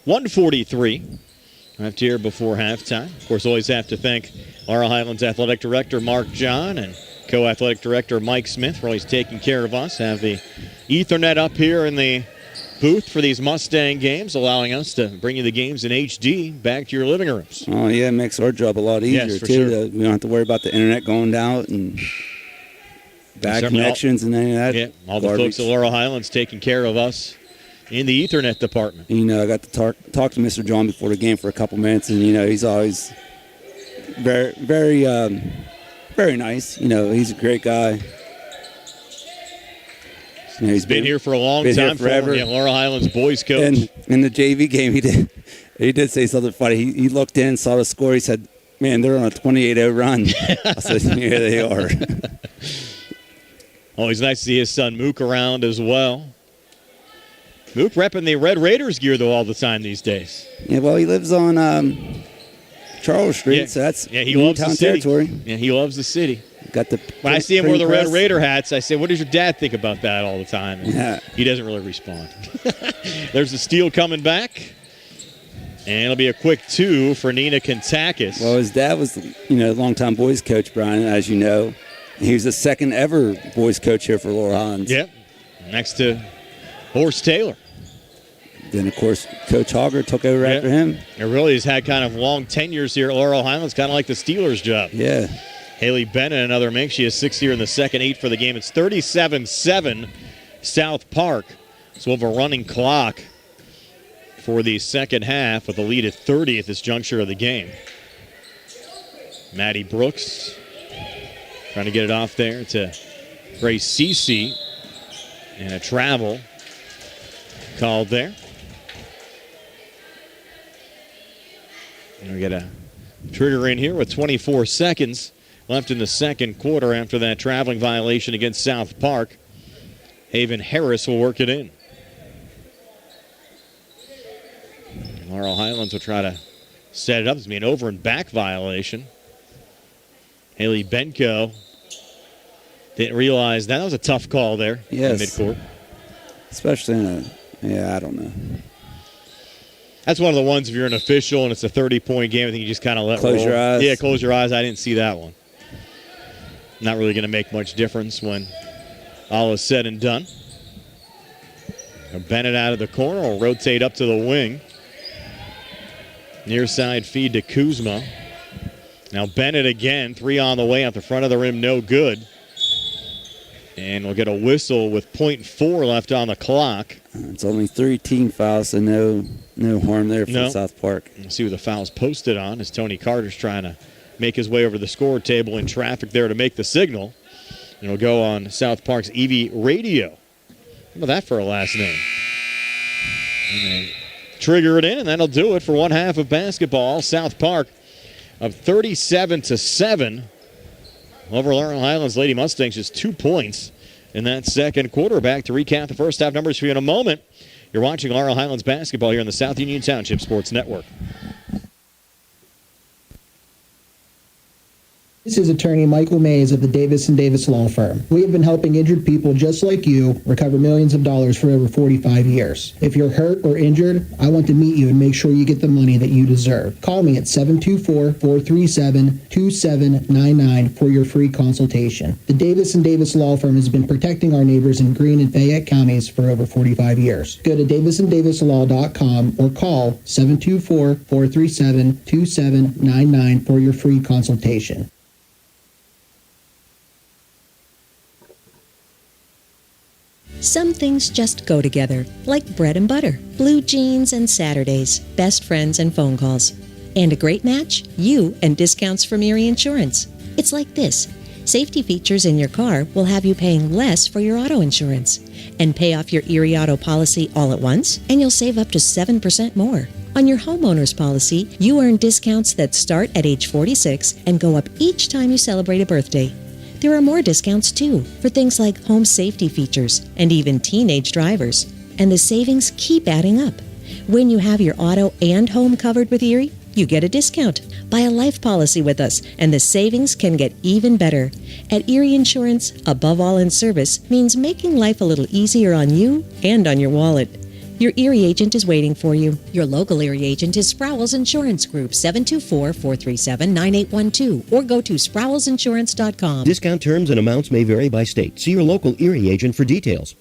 1:43 left here before halftime. Of course, always have to thank Laurel Highlands Athletic Director Mark John and co-athletic director Mike Smith for always taking care of us. Have the Ethernet up here in the booth for these Mustang games, allowing us to bring you the games in HD back to your living rooms. Oh, yeah, it makes our job a lot easier, too. Sure. We don't have to worry about the internet going down and bad connections and any of that. Yeah, all the folks at Laurel Highlands taking care of us in the Ethernet department. I got to talk to Mr. John before the game for a couple minutes, and, he's always very, very, very nice. He's a great guy. He's been here for a long time, forever. Laurel Highlands boys coach. And in the JV game, he did say something funny. He looked in, saw the score. He said, "Man, they're on a 28-0 run." I said, "Yeah, they are." Always nice to see his son Mook around as well. Mook repping the Red Raiders gear though all the time these days. Yeah, well, he lives on Charles Street, so that's he loves the city. Territory. Yeah, he loves the city. Got the when I see him wear the Red Raider hats, I say, "What does your dad think about that all the time?" And yeah. He doesn't really respond. There's the steal coming back. And it'll be a quick 2 for Nina Kontakis. Well, his dad was, longtime boys coach, Brian, as you know. He was the second ever boys coach here for Laurel Highlands. Yep. Next to Horst Taylor. Then, of course, Coach Hogger took over after him. It really has had kind of long tenures here at Laurel Highlands, kind of like the Steelers' job. Yeah. Haley Bennett, another make. She is 6 here in the second, 8 for the game. It's 37-7 South Park. So we'll have a running clock for the second half with a lead at 30 at this juncture of the game. Maddie Brooks trying to get it off there to Grace Cece. And a travel called there. And we get a trigger in here with 24 seconds left in the second quarter after that traveling violation against South Park. Haven Harris will work it in. Laurel Highlands will try to set it up. It's going to be an over and back violation. Haley Benko didn't realize that. That was a tough call there in midcourt. Especially I don't know. That's one of the ones if you're an official and it's a 30-point game, I think you just kind of let close roll. your eyes. Yeah, close your eyes. I didn't see that one. Not really going to make much difference when all is said and done. Bennett out of the corner will rotate up to the wing. Near side feed to Kuzma. Now Bennett again, 3 on the way at the front of the rim, no good. And we'll get a whistle with .4 left on the clock. It's only 3 team fouls, so no harm there for South Park. We'll see what the foul's posted on as Tony Carter's trying to make his way over the score table in traffic there to make the signal. And it'll go on South Park's Evie Radio. How about that for a last name? And they trigger it in, and that'll do it for one half of basketball. South Park up 37-7 over Laurel Highlands Lady Mustangs, just 2 points in that second quarter. Back to recap the first half numbers for you in a moment. You're watching Laurel Highlands basketball here on the South Union Township Sports Network. This is attorney Michael Mays of the Davis & Davis Law Firm. We have been helping injured people just like you recover millions of dollars for over 45 years. If you're hurt or injured, I want to meet you and make sure you get the money that you deserve. Call me at 724-437-2799 for your free consultation. The Davis & Davis Law Firm has been protecting our neighbors in Greene and Fayette counties for over 45 years. Go to davisanddavislaw.com or call 724-437-2799 for your free consultation. Some things just go together, like bread and butter, blue jeans and Saturdays, best friends and phone calls. And a great match? You and discounts from Erie Insurance. It's like this. Safety features in your car will have you paying less for your auto insurance. And pay off your Erie auto policy all at once, and you'll save up to 7% more. On your homeowner's policy, you earn discounts that start at age 46 and go up each time you celebrate a birthday. There are more discounts, too, for things like home safety features and even teenage drivers. And the savings keep adding up. When you have your auto and home covered with Erie, you get a discount. Buy a life policy with us, and the savings can get even better. At Erie Insurance, above all in service means making life a little easier on you and on your wallet. Your Erie agent is waiting for you. Your local Erie agent is Sprowls Insurance Group, 724-437-9812, or go to sprowlsinsurance.com. Discount terms and amounts may vary by state. See your local Erie agent for details.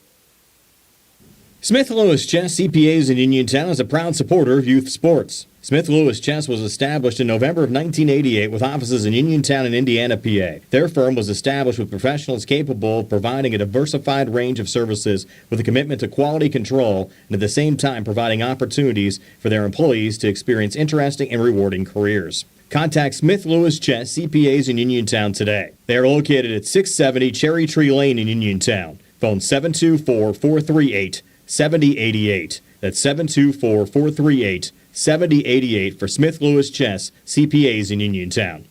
Smith Lewis Chess CPAs in Uniontown is a proud supporter of youth sports. Smith Lewis Chess was established in November of 1988 with offices in Uniontown and Indiana, PA. Their firm was established with professionals capable of providing a diversified range of services with a commitment to quality control and at the same time providing opportunities for their employees to experience interesting and rewarding careers. Contact Smith Lewis Chess CPAs in Uniontown today. They are located at 670 Cherry Tree Lane in Uniontown. Phone 724-438-7088. That's 724-438-7088 for Smith Lewis Chess CPAs in Uniontown.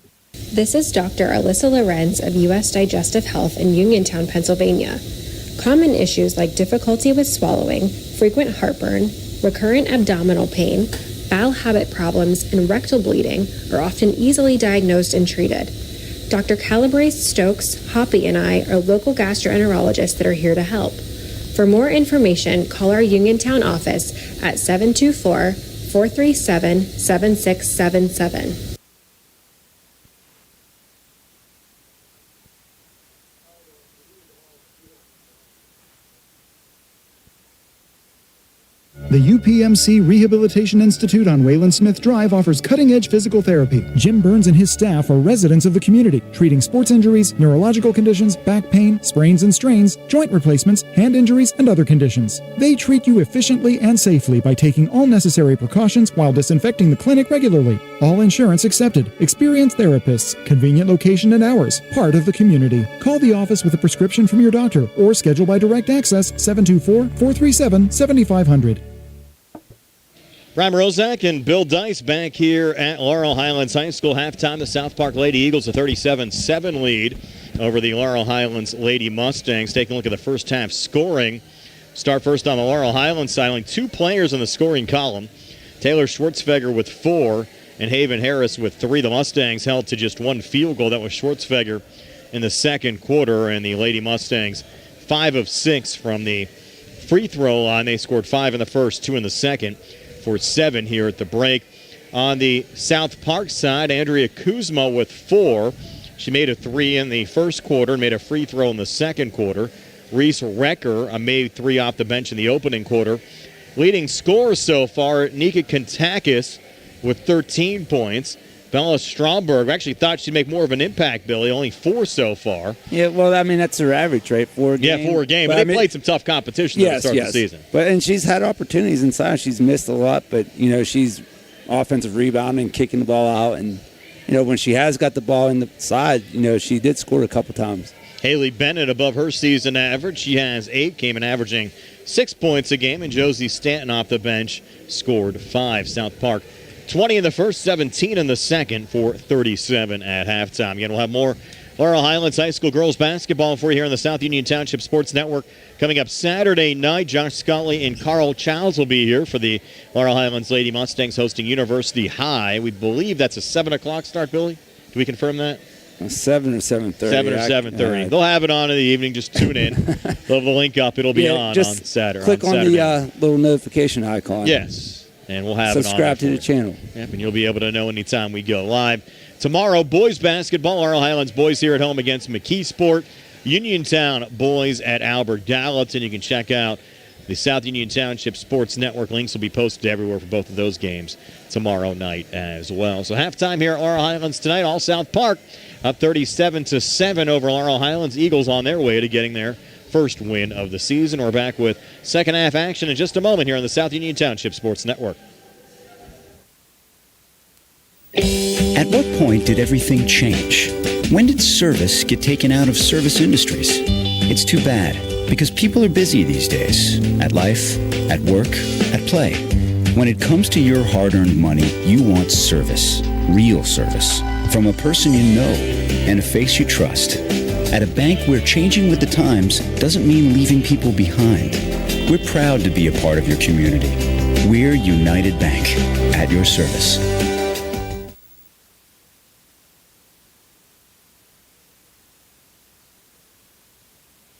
This is Dr. Alyssa Lorenz of U.S. Digestive Health in Uniontown, Pennsylvania. Common issues like difficulty with swallowing, frequent heartburn, recurrent abdominal pain, bowel habit problems, and rectal bleeding are often easily diagnosed and treated. Dr. Calabrese Stokes, Hoppy, and I are local gastroenterologists that are here to help. For more information, call our Uniontown office at 724-438-7288 437-7677. The UPMC Rehabilitation Institute on Wayland Smith Drive offers cutting-edge physical therapy. Jim Burns and his staff are residents of the community, treating sports injuries, neurological conditions, back pain, sprains and strains, joint replacements, hand injuries, and other conditions. They treat you efficiently and safely by taking all necessary precautions while disinfecting the clinic regularly. All insurance accepted. Experienced therapists. Convenient location and hours. Part of the community. Call the office with a prescription from your doctor or schedule by direct access 724-437-7500. Brian Rozak and Bill Dice back here at Laurel Highlands High School. Halftime, the South Park Lady Eagles a 37-7 lead over the Laurel Highlands Lady Mustangs. Taking a look at the first half scoring. Start first on the Laurel Highlands side. Only two players in the scoring column. Taylor Schwartzfeger with 4 and Haven Harris with 3. The Mustangs held to just one field goal. That was Schwartzfeger in the second quarter. And the Lady Mustangs 5 of 6 from the free throw line. They scored 5 in the first, 2 in the second. For 7 here at the break. On the South Park side, Andrea Kuzma with 4. She made a 3 in the first quarter, made a free throw in the second quarter. Reese Recker made 3 off the bench in the opening quarter. Leading scorers so far, Nika Kontakis with 13 points. Bella Stromberg, actually thought she'd make more of an impact, Billy. Only 4 so far. Yeah, well, I mean, that's her average, right? 4 a game. Yeah, 4 a game. But they played some tough competition at the start of the season. And she's had opportunities inside. She's missed a lot, but, she's offensive rebounding, kicking the ball out. And, when she has got the ball in the side, she did score a couple times. Haley Bennett above her season average. She has 8, came in averaging 6 points a game. And Josie Stanton off the bench scored 5. South Park 20 in the first, 17 in the second for 37 at halftime. Again, we'll have more Laurel Highlands High School girls basketball for you here on the South Union Township Sports Network. Coming up Saturday night, Josh Scully and Carl Childs will be here for the Laurel Highlands Lady Mustangs hosting University High. We believe that's a 7 o'clock start, Billy. Do we confirm that? 7 or 7:30. 7 or 7:30. They'll have it on in the evening. Just tune in. They'll have the link up. It'll be on Saturday. Click on the little notification icon. Yes. And we'll have subscribe it on to the channel. Yep, and you'll be able to know anytime we go live. Tomorrow, boys basketball. Laurel Highlands boys here at home against McKeesport. Uniontown boys at Albert Gallatin. You can check out the South Union Township Sports Network. Links will be posted everywhere for both of those games tomorrow night as well. So halftime here at Laurel Highlands tonight. All South Park up 37-7 over Laurel Highlands. Eagles on their way to getting their first win of the season. We're back with second half action in just a moment here on the South Union Township Sports Network. At what point did everything change? When did service get taken out of service industries? It's too bad, because people are busy these days. At life, at work, at play. When it comes to your hard-earned money, you want service. Real service. From a person you know and a face you trust. At a bank where changing with the times doesn't mean leaving people behind. We're proud to be a part of your community. We're United Bank, at your service.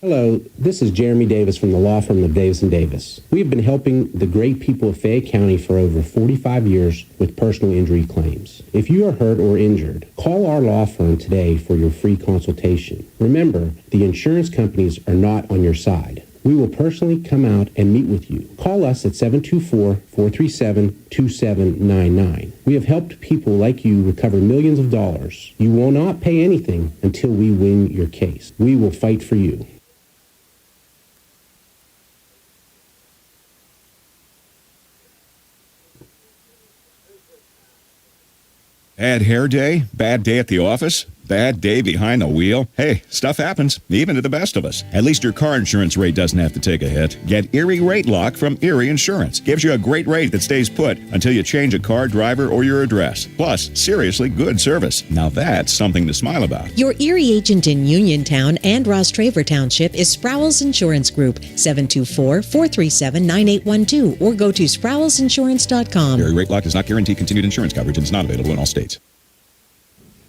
Hello, this is Jeremy Davis from the law firm of Davis & Davis. We have been helping the great people of Fayette County for over 45 years with personal injury claims. If you are hurt or injured, call our law firm today for your free consultation. Remember, the insurance companies are not on your side. We will personally come out and meet with you. Call us at 724-437-2799. We have helped people like you recover millions of dollars. You will not pay anything until we win your case. We will fight for you. Bad hair day? Bad day at the office? Bad day behind the wheel? Hey, stuff happens, even to the best of us. At least your car insurance rate doesn't have to take a hit. Get Erie Rate Lock from Erie Insurance. Gives you a great rate that stays put until you change a car, driver, or your address. Plus, seriously good service. Now that's something to smile about. Your Erie agent in Uniontown and Ross Traver Township is Sprowell's Insurance Group, 724-437-9812, or go to sprowellsinsurance.com. Erie Rate Lock does not guarantee continued insurance coverage and is not available in all states.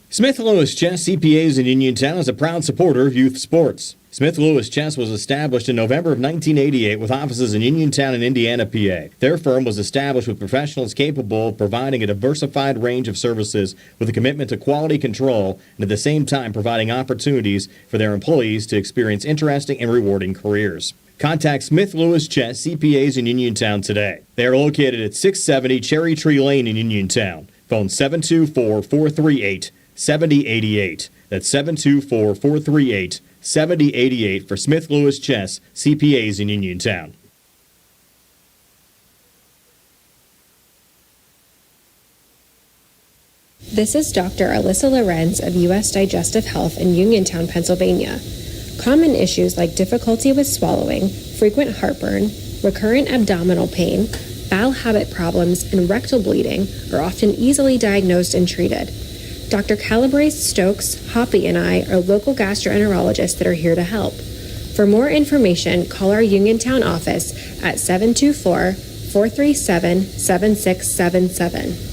Smith Lewis Chess CPAs in Uniontown is a proud supporter of youth sports. Smith Lewis Chess was established in November of 1988 with offices in Uniontown and Indiana, PA. Their firm was established with professionals capable of providing a diversified range of services with a commitment to quality control and at the same time providing opportunities for their employees to experience interesting and rewarding careers. Contact Smith Lewis Chess CPAs in Uniontown today. They are located at 670 Cherry Tree Lane in Uniontown. Phone 724-438-7088. That's 724-438-7088 for Smith Lewis Chess CPAs in Uniontown. This is Dr. Alyssa Lorenz of U.S. Digestive Health in Uniontown, Pennsylvania. Common issues like difficulty with swallowing, frequent heartburn, recurrent abdominal pain, bowel habit problems, and rectal bleeding are often easily diagnosed and treated. Dr. Calabrese Stokes, Hoppy, and I are local gastroenterologists that are here to help. For more information, call our Uniontown office at 724-437-7677.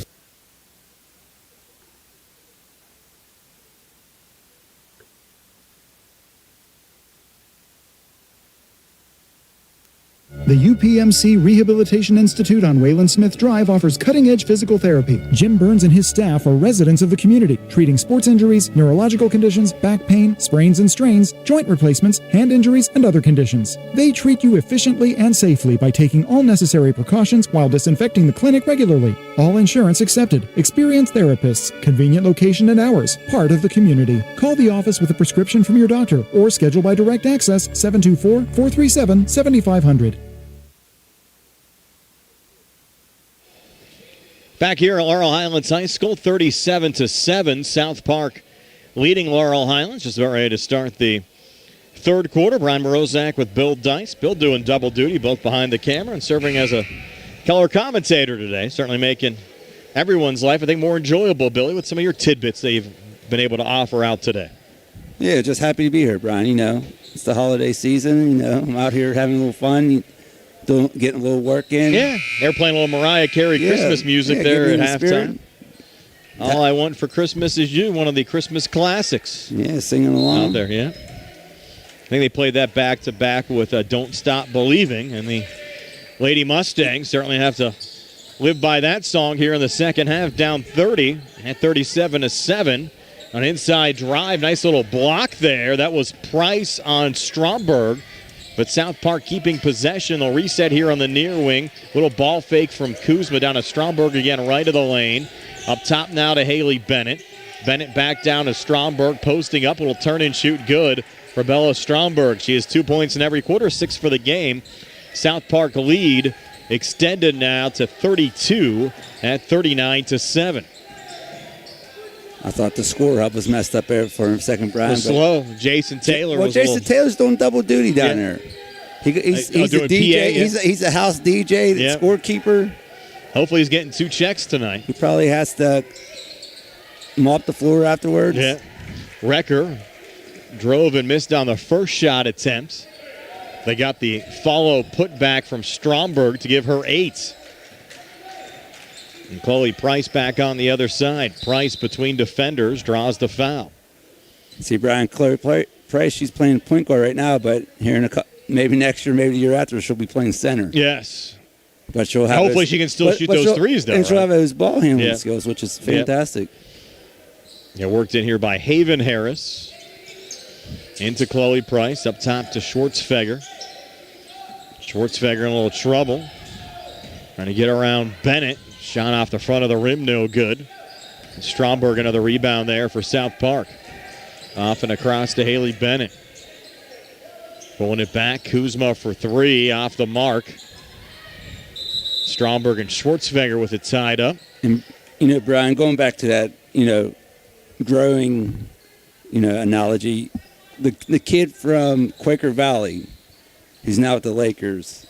The UPMC Rehabilitation Institute on Wayland Smith Drive offers cutting-edge physical therapy. Jim Burns and his staff are residents of the community, treating sports injuries, neurological conditions, back pain, sprains and strains, joint replacements, hand injuries, and other conditions. They treat you efficiently and safely by taking all necessary precautions while disinfecting the clinic regularly. All insurance accepted. Experienced therapists. Convenient location and hours. Part of the community. Call the office with a prescription from your doctor or schedule by direct access 724-437-7500. Back here at Laurel Highlands High School, 37-7. South Park leading Laurel Highlands. Just about ready to start the third quarter. Brian Morozak with Bill Dice. Bill doing double duty, both behind the camera and serving as a color commentator today. Certainly making everyone's life, I think, more enjoyable, Billy, with some of your tidbits that you've been able to offer out today. Yeah, just happy to be here, Brian. You know, it's the holiday season. You know, I'm out here having a little fun. Getting a little work in. Yeah, they're playing a little Mariah Carey Christmas music there at halftime. All I Want for Christmas Is You, one of the Christmas classics. Yeah, singing along. Out there, yeah. I think they played that back-to-back with Don't Stop Believing, and the Lady Mustangs certainly have to live by that song here in the second half, down 30 at 37-7. An inside drive, nice little block there. That was Price on Stromberg. But South Park keeping possession. They'll reset here on the near wing. Little ball fake from Kuzma down to Stromberg again, right of the lane. Up top now to Haley Bennett. Bennett back down to Stromberg, posting up. Little turn and shoot good for Bella Stromberg. She has 2 points in every quarter, 6 for the game. South Park lead extended now to 32 at 39-7. I thought the score up was messed up there for a second, Brian. Slow. Jason Taylor was Jason Taylor's doing double duty down there. He's a DJ. PA, he's a house DJ, the scorekeeper. Hopefully he's getting 2 checks tonight. He probably has to mop the floor afterwards. Yeah. Recker drove and missed on the first shot attempt. They got the follow putback from Stromberg to give her 8. And Chloe Price back on the other side. Price between defenders draws the foul. See, Brian, Chloe Price, she's playing point guard right now, but here in maybe next year, maybe the year after, she'll be playing center. Yes. But she'll have hopefully she can still shoot those threes, though. And she'll have those ball handling skills, which is fantastic. Yeah, worked in here by Haven Harris. Into Chloe Price, up top to Schwartzfeger. Schwartzfeger in a little trouble. Trying to get around Bennett. Shot off the front of the rim, no good. Stromberg, another rebound there for South Park. Off and across to Haley Bennett. Pulling it back, Kuzma for 3, off the mark. Stromberg and Schwartzfeger with it tied up. And, you know, Brian, going back to that, you know, growing, you know, analogy, the kid from Quaker Valley, who's now with the Lakers,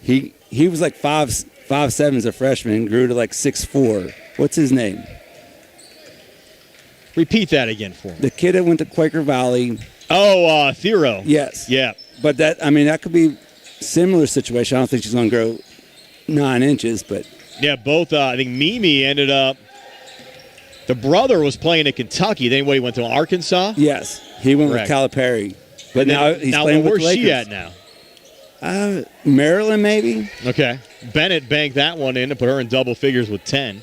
he was like 5'7" as a freshman, grew to like 6'4". What's his name? Repeat that again for me. The kid that went to Quaker Valley. Oh, Thero. Yes. Yeah. But that could be similar situation. I don't think she's going to grow 9 inches, but. Yeah, both. I think Mimi ended up. The brother was playing at Kentucky. Then he went to Arkansas. Yes, he went with Calipari. But now he's playing with where's the Lakers. she at now? Maryland, maybe. Okay. Bennett banked that one in to put her in double figures with 10.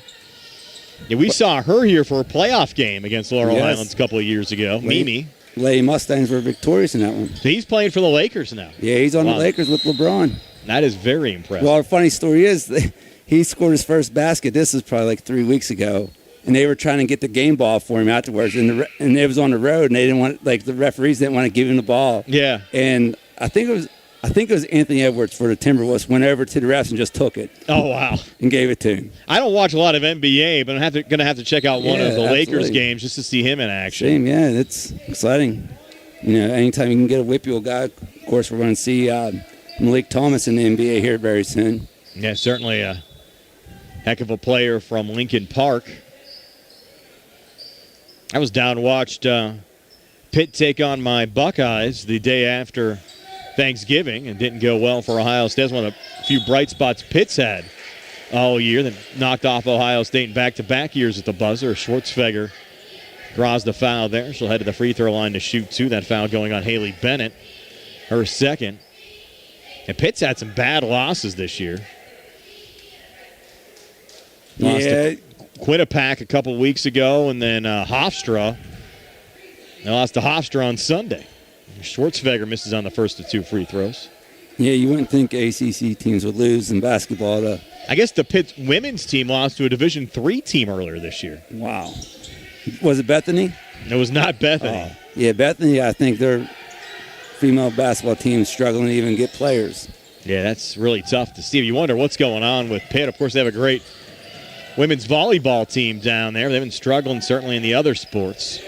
Yeah, we saw her here for a playoff game against Laurel Highlands a couple of years ago. Mimi. Lady Mustangs were victorious in that one. So he's playing for the Lakers now. Yeah, he's on the Lakers with LeBron. That is very impressive. Well, the funny story is he scored his first basket. This was probably like 3 weeks ago. And they were trying to get the game ball for him afterwards. And it was on the road, and they didn't want, like, the referees didn't want to give him the ball. Yeah. And I think it was Anthony Edwards for the Timberwolves went over to the refs and just took it. Oh, wow. And gave it to him. I don't watch a lot of NBA, but I'm going to have to check out one of the Lakers games just to see him in action. Same, yeah. It's exciting. You know, anytime you can get a WPIAL guy, of course, we're going to see Malik Thomas in the NBA here very soon. Yeah, certainly a heck of a player from Lincoln Park. I was down and watched Pitt take on my Buckeyes the day after Thanksgiving and didn't go well for Ohio State. That's one of the few bright spots Pitt's had all year that knocked off Ohio State in back-to-back years at the buzzer. Schwartzfeger draws the foul there. She'll head to the free throw line to shoot two. That foul going on Haley Bennett, her second. And Pitt's had some bad losses this year. Lost to Quinnipiac a couple weeks ago, and then Hofstra. They lost to Hofstra on Sunday. Schwartzfeger misses on the first of two free throws. Yeah, you wouldn't think ACC teams would lose in basketball. I guess the Pitt women's team lost to a Division III team earlier this year. Wow. Was it Bethany? It was not Bethany. Yeah, Bethany, I think their female basketball team is struggling to even get players. Yeah, that's really tough to see. You wonder what's going on with Pitt. Of course, they have a great women's volleyball team down there. They've been struggling certainly in the other sports.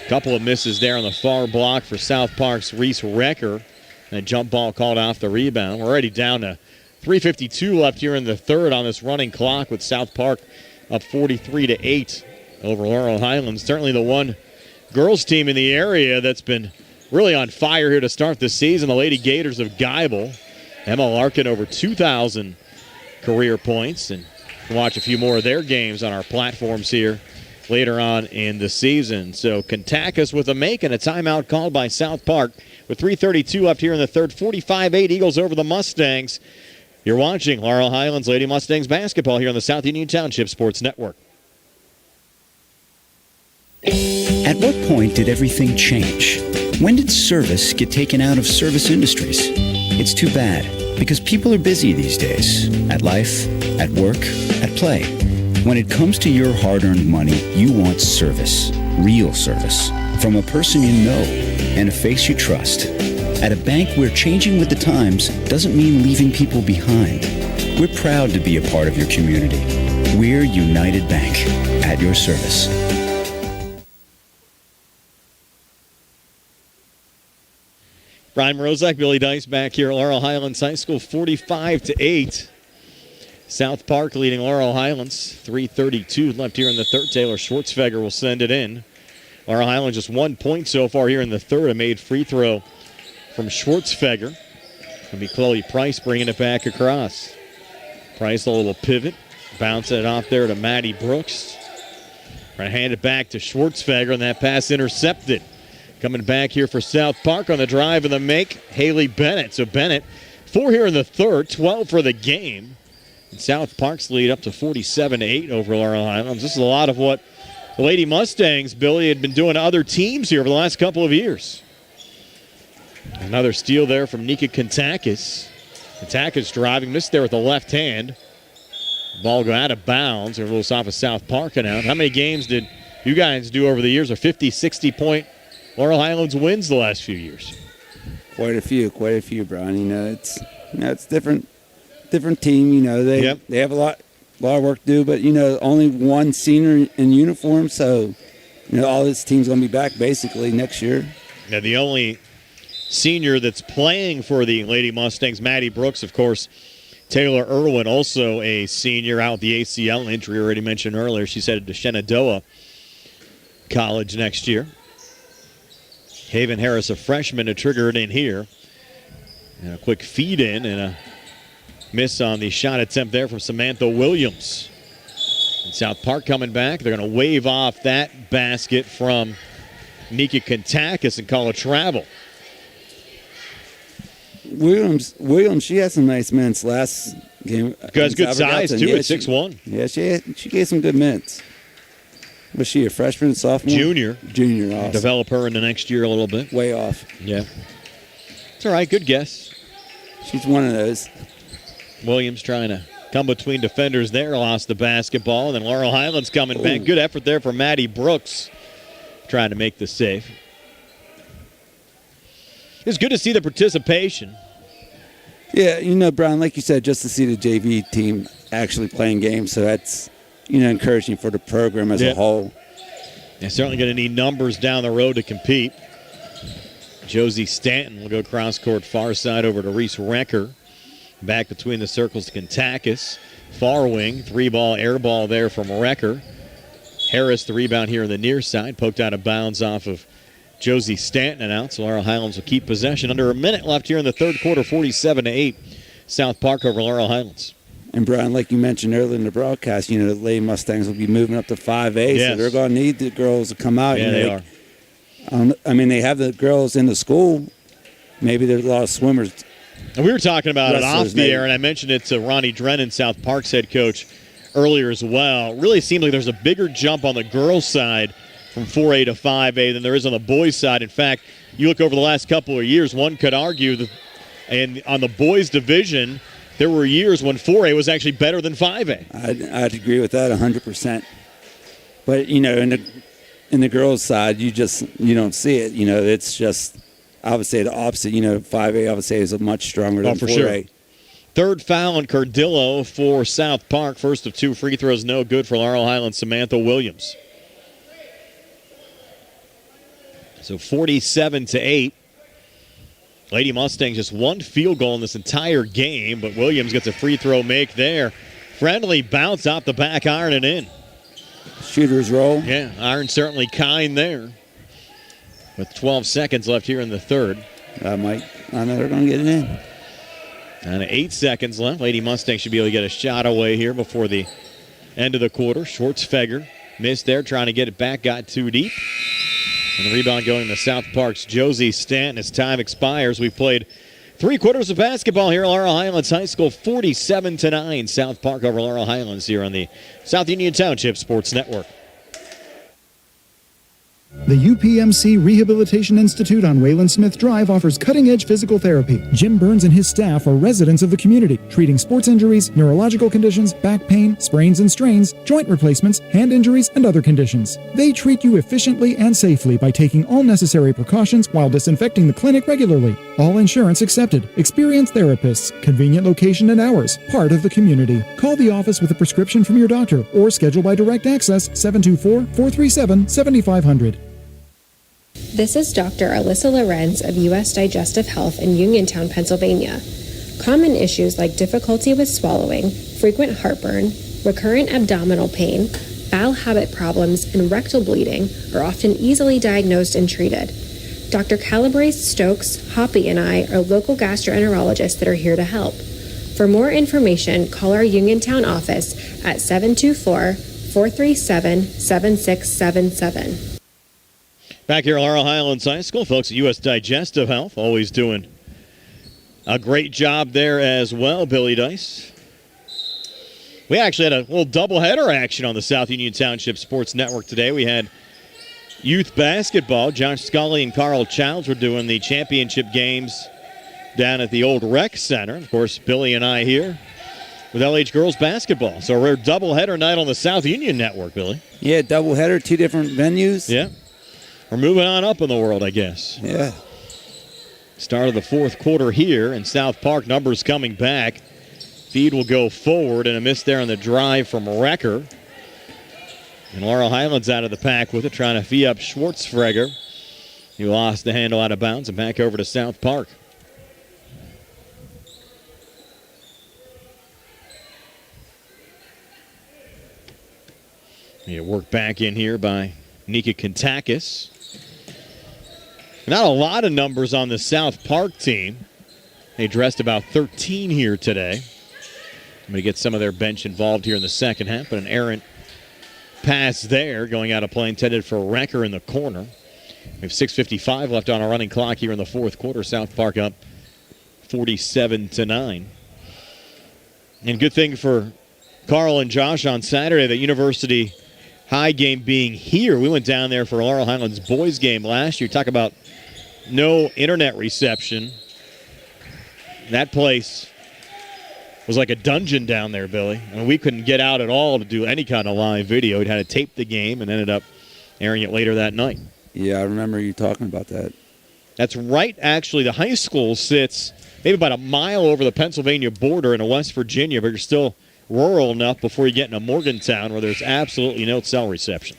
A couple of misses there on the far block for South Park's Reese Recker. And a jump ball called off the rebound. We're already down to 3:52 left here in the third on this running clock with South Park up 43-8 over Laurel Highlands. Certainly the one girls team in the area that's been really on fire here to start the season. The Lady Gators of Geibel. Emma Larkin over 2,000 career points. And we'll watch a few more of their games on our platforms here later on in the season. So Kentuckus with a make and a timeout called by South Park with 3:32 left here in the third. 45-8 Eagles over the Mustangs. You're watching Laurel Highlands Lady Mustangs basketball here on the South Union Township Sports Network. At what point did everything change? When did service get taken out of service industries? It's too bad, because people are busy these days. At life, at work, at play. When it comes to your hard-earned money, you want service. Real service. From a person you know and a face you trust. At a bank where changing with the times doesn't mean leaving people behind. We're proud to be a part of your community. We're United Bank, at your service. Brian Morozak, Billy Dice back here at Laurel Highlands High School, 45-8. South Park leading Laurel Highlands, 3:32 left here in the third. Taylor Schwartzfeger will send it in. Laurel Highlands just 1 point so far here in the third. A made free throw from Schwartzfeger. It'll be Chloe Price bringing it back across. Price a little pivot, bouncing it off there to Maddie Brooks. Right, hand it back to Schwartzfeger, and that pass intercepted. Coming back here for South Park on the drive and the make, Haley Bennett. So Bennett, 4 here in the third, 12 for the game. And South Park's lead up to 47-8 over Laurel Highlands. This is a lot of what the Lady Mustangs, Billy, had been doing to other teams here over the last couple of years. Another steal there from Nika Kentuckus. Kentuckus driving, missed there with the left hand. Ball go out of bounds, or loose off of South Park now. How many games did you guys do over the years? Or 50, 60-point Laurel Highlands wins the last few years? Quite a few, Brian. It's different team. They have a lot of work to do, but only one senior in uniform, so all this team's gonna be back basically next year. Now the only senior that's playing for the Lady Mustangs, Maddie Brooks, of course. Taylor Irwin, also a senior, out with the ACL injury already mentioned earlier. She's headed to Shenandoah College next year. Haven Harris, a freshman, to trigger it in here. And a quick feed in and a miss on the shot attempt there from Samantha Williams. And South Park coming back. They're going to wave off that basket from Nika Kentuckus and call a travel. Williams, she had some nice minutes last game. Has good size, too, yeah, at 6'1". Yeah, she gave some good minutes. Was she a freshman, sophomore? Junior. Junior, awesome. Develop her in the next year a little bit. Way off. Yeah. It's all right. Good guess. She's one of those. Williams trying to come between defenders there. Lost the basketball. And then Laurel Highlands coming back. Good effort there for Maddie Brooks. Trying to make the save. It's good to see the participation. Yeah, Brian, like you said, just to see the JV team actually playing games. So that's, encouraging for the program as a whole. They're certainly going to need numbers down the road to compete. Josie Stanton will go cross-court far side over to Reese Recker. Back between the circles to Kentakis. Far wing, 3-ball air ball there from Recker. Harris, the rebound here on the near side. Poked out of bounds off of Josie Stanton and out. So Laurel Highlands will keep possession. Under a minute left here in the third quarter, 47-8. South Park over Laurel Highlands. And, Brian, like you mentioned earlier in the broadcast, the Lady Mustangs will be moving up to 5A, so they're going to need the girls to come out. Yeah, they are. They have the girls in the school. Maybe there's a lot of swimmers. And we were talking about it off the air, and I mentioned it to Ronnie Drennan, South Park's head coach, earlier as well. It really seemed like there's a bigger jump on the girls' side from 4A to 5A than there is on the boys' side. In fact, you look over the last couple of years, one could argue that and on the boys' division, there were years when 4A was actually better than 5A. I'd agree with that 100%. But, in the girls' side, you don't see it. It's just, I would say the opposite. 5A, I would say, is much stronger than 4A. For sure. Third foul on Cardillo for South Park. First of two free throws, no good for Laurel Highlands, Samantha Williams. So 47-8. Lady Mustangs just one field goal in this entire game, but Williams gets a free throw make there. Friendly bounce off the back iron and in. Shooter's roll. Yeah, iron certainly kind there. With 12 seconds left here in the third. I know they're going to get it in. And 8 seconds left. Lady Mustangs should be able to get a shot away here before the end of the quarter. Schwartzfeger missed there, trying to get it back, got too deep. And the rebound going to South Park's Josie Stanton as time expires. We've played 3 quarters of basketball here at Laurel Highlands High School, 47-9. South Park over Laurel Highlands here on the South Union Township Sports Network. The UPMC Rehabilitation Institute on Wayland Smith Drive offers cutting-edge physical therapy. Jim Burns and his staff are residents of the community, treating sports injuries, neurological conditions, back pain, sprains and strains, joint replacements, hand injuries, and other conditions. They treat you efficiently and safely by taking all necessary precautions while disinfecting the clinic regularly. All insurance accepted. Experienced therapists. Convenient location and hours. Part of the community. Call the office with a prescription from your doctor or schedule by direct access 724-437-7500. This is Dr. Alyssa Lorenz of U.S. Digestive Health in Uniontown, Pennsylvania. Common issues like difficulty with swallowing, frequent heartburn, recurrent abdominal pain, bowel habit problems, and rectal bleeding are often easily diagnosed and treated. Dr. Calabrese Stokes, Hoppy, and I are local gastroenterologists that are here to help. For more information, call our Uniontown office at 724-437-7677. Back here at Laurel Highlands High School, folks at U.S. Digestive Health, always doing a great job there as well, Billy Dice. We actually had a little doubleheader action on the South Union Township Sports Network today. We had youth basketball. Josh Scully and Carl Childs were doing the championship games down at the old rec center. Of course, Billy and I here with LH girls basketball. So a rare doubleheader night on the South Union Network, Billy. Yeah, doubleheader, 2 different venues. Yeah. We're moving on up in the world, I guess. Yeah. Start of the fourth quarter here, and South Park numbers coming back. Feed will go forward, and a miss there on the drive from Recker. And Laurel Highlands out of the pack with it, trying to fee up Schwartzfreger. He lost the handle out of bounds, and back over to South Park. You work back in here by Nika Kentakis. Not a lot of numbers on the South Park team. They dressed about 13 here today. I'm going to get some of their bench involved here in the second half, but an errant pass there going out of play intended for Recker in the corner. We have 6:55 left on our running clock here in the fourth quarter. South Park up 47-9. And good thing for Carl and Josh on Saturday, the University High game being here. We went down there for Laurel Highlands boys game last year. Talk about no internet reception. That place was like a dungeon down there, Billy. I mean, we couldn't get out at all to do any kind of live video. We had to tape the game and ended up airing it later that night. Yeah, I remember you talking about that. That's right, actually. The high school sits maybe about a mile over the Pennsylvania border in West Virginia, but you're still rural enough before you get into Morgantown where there's absolutely no cell reception.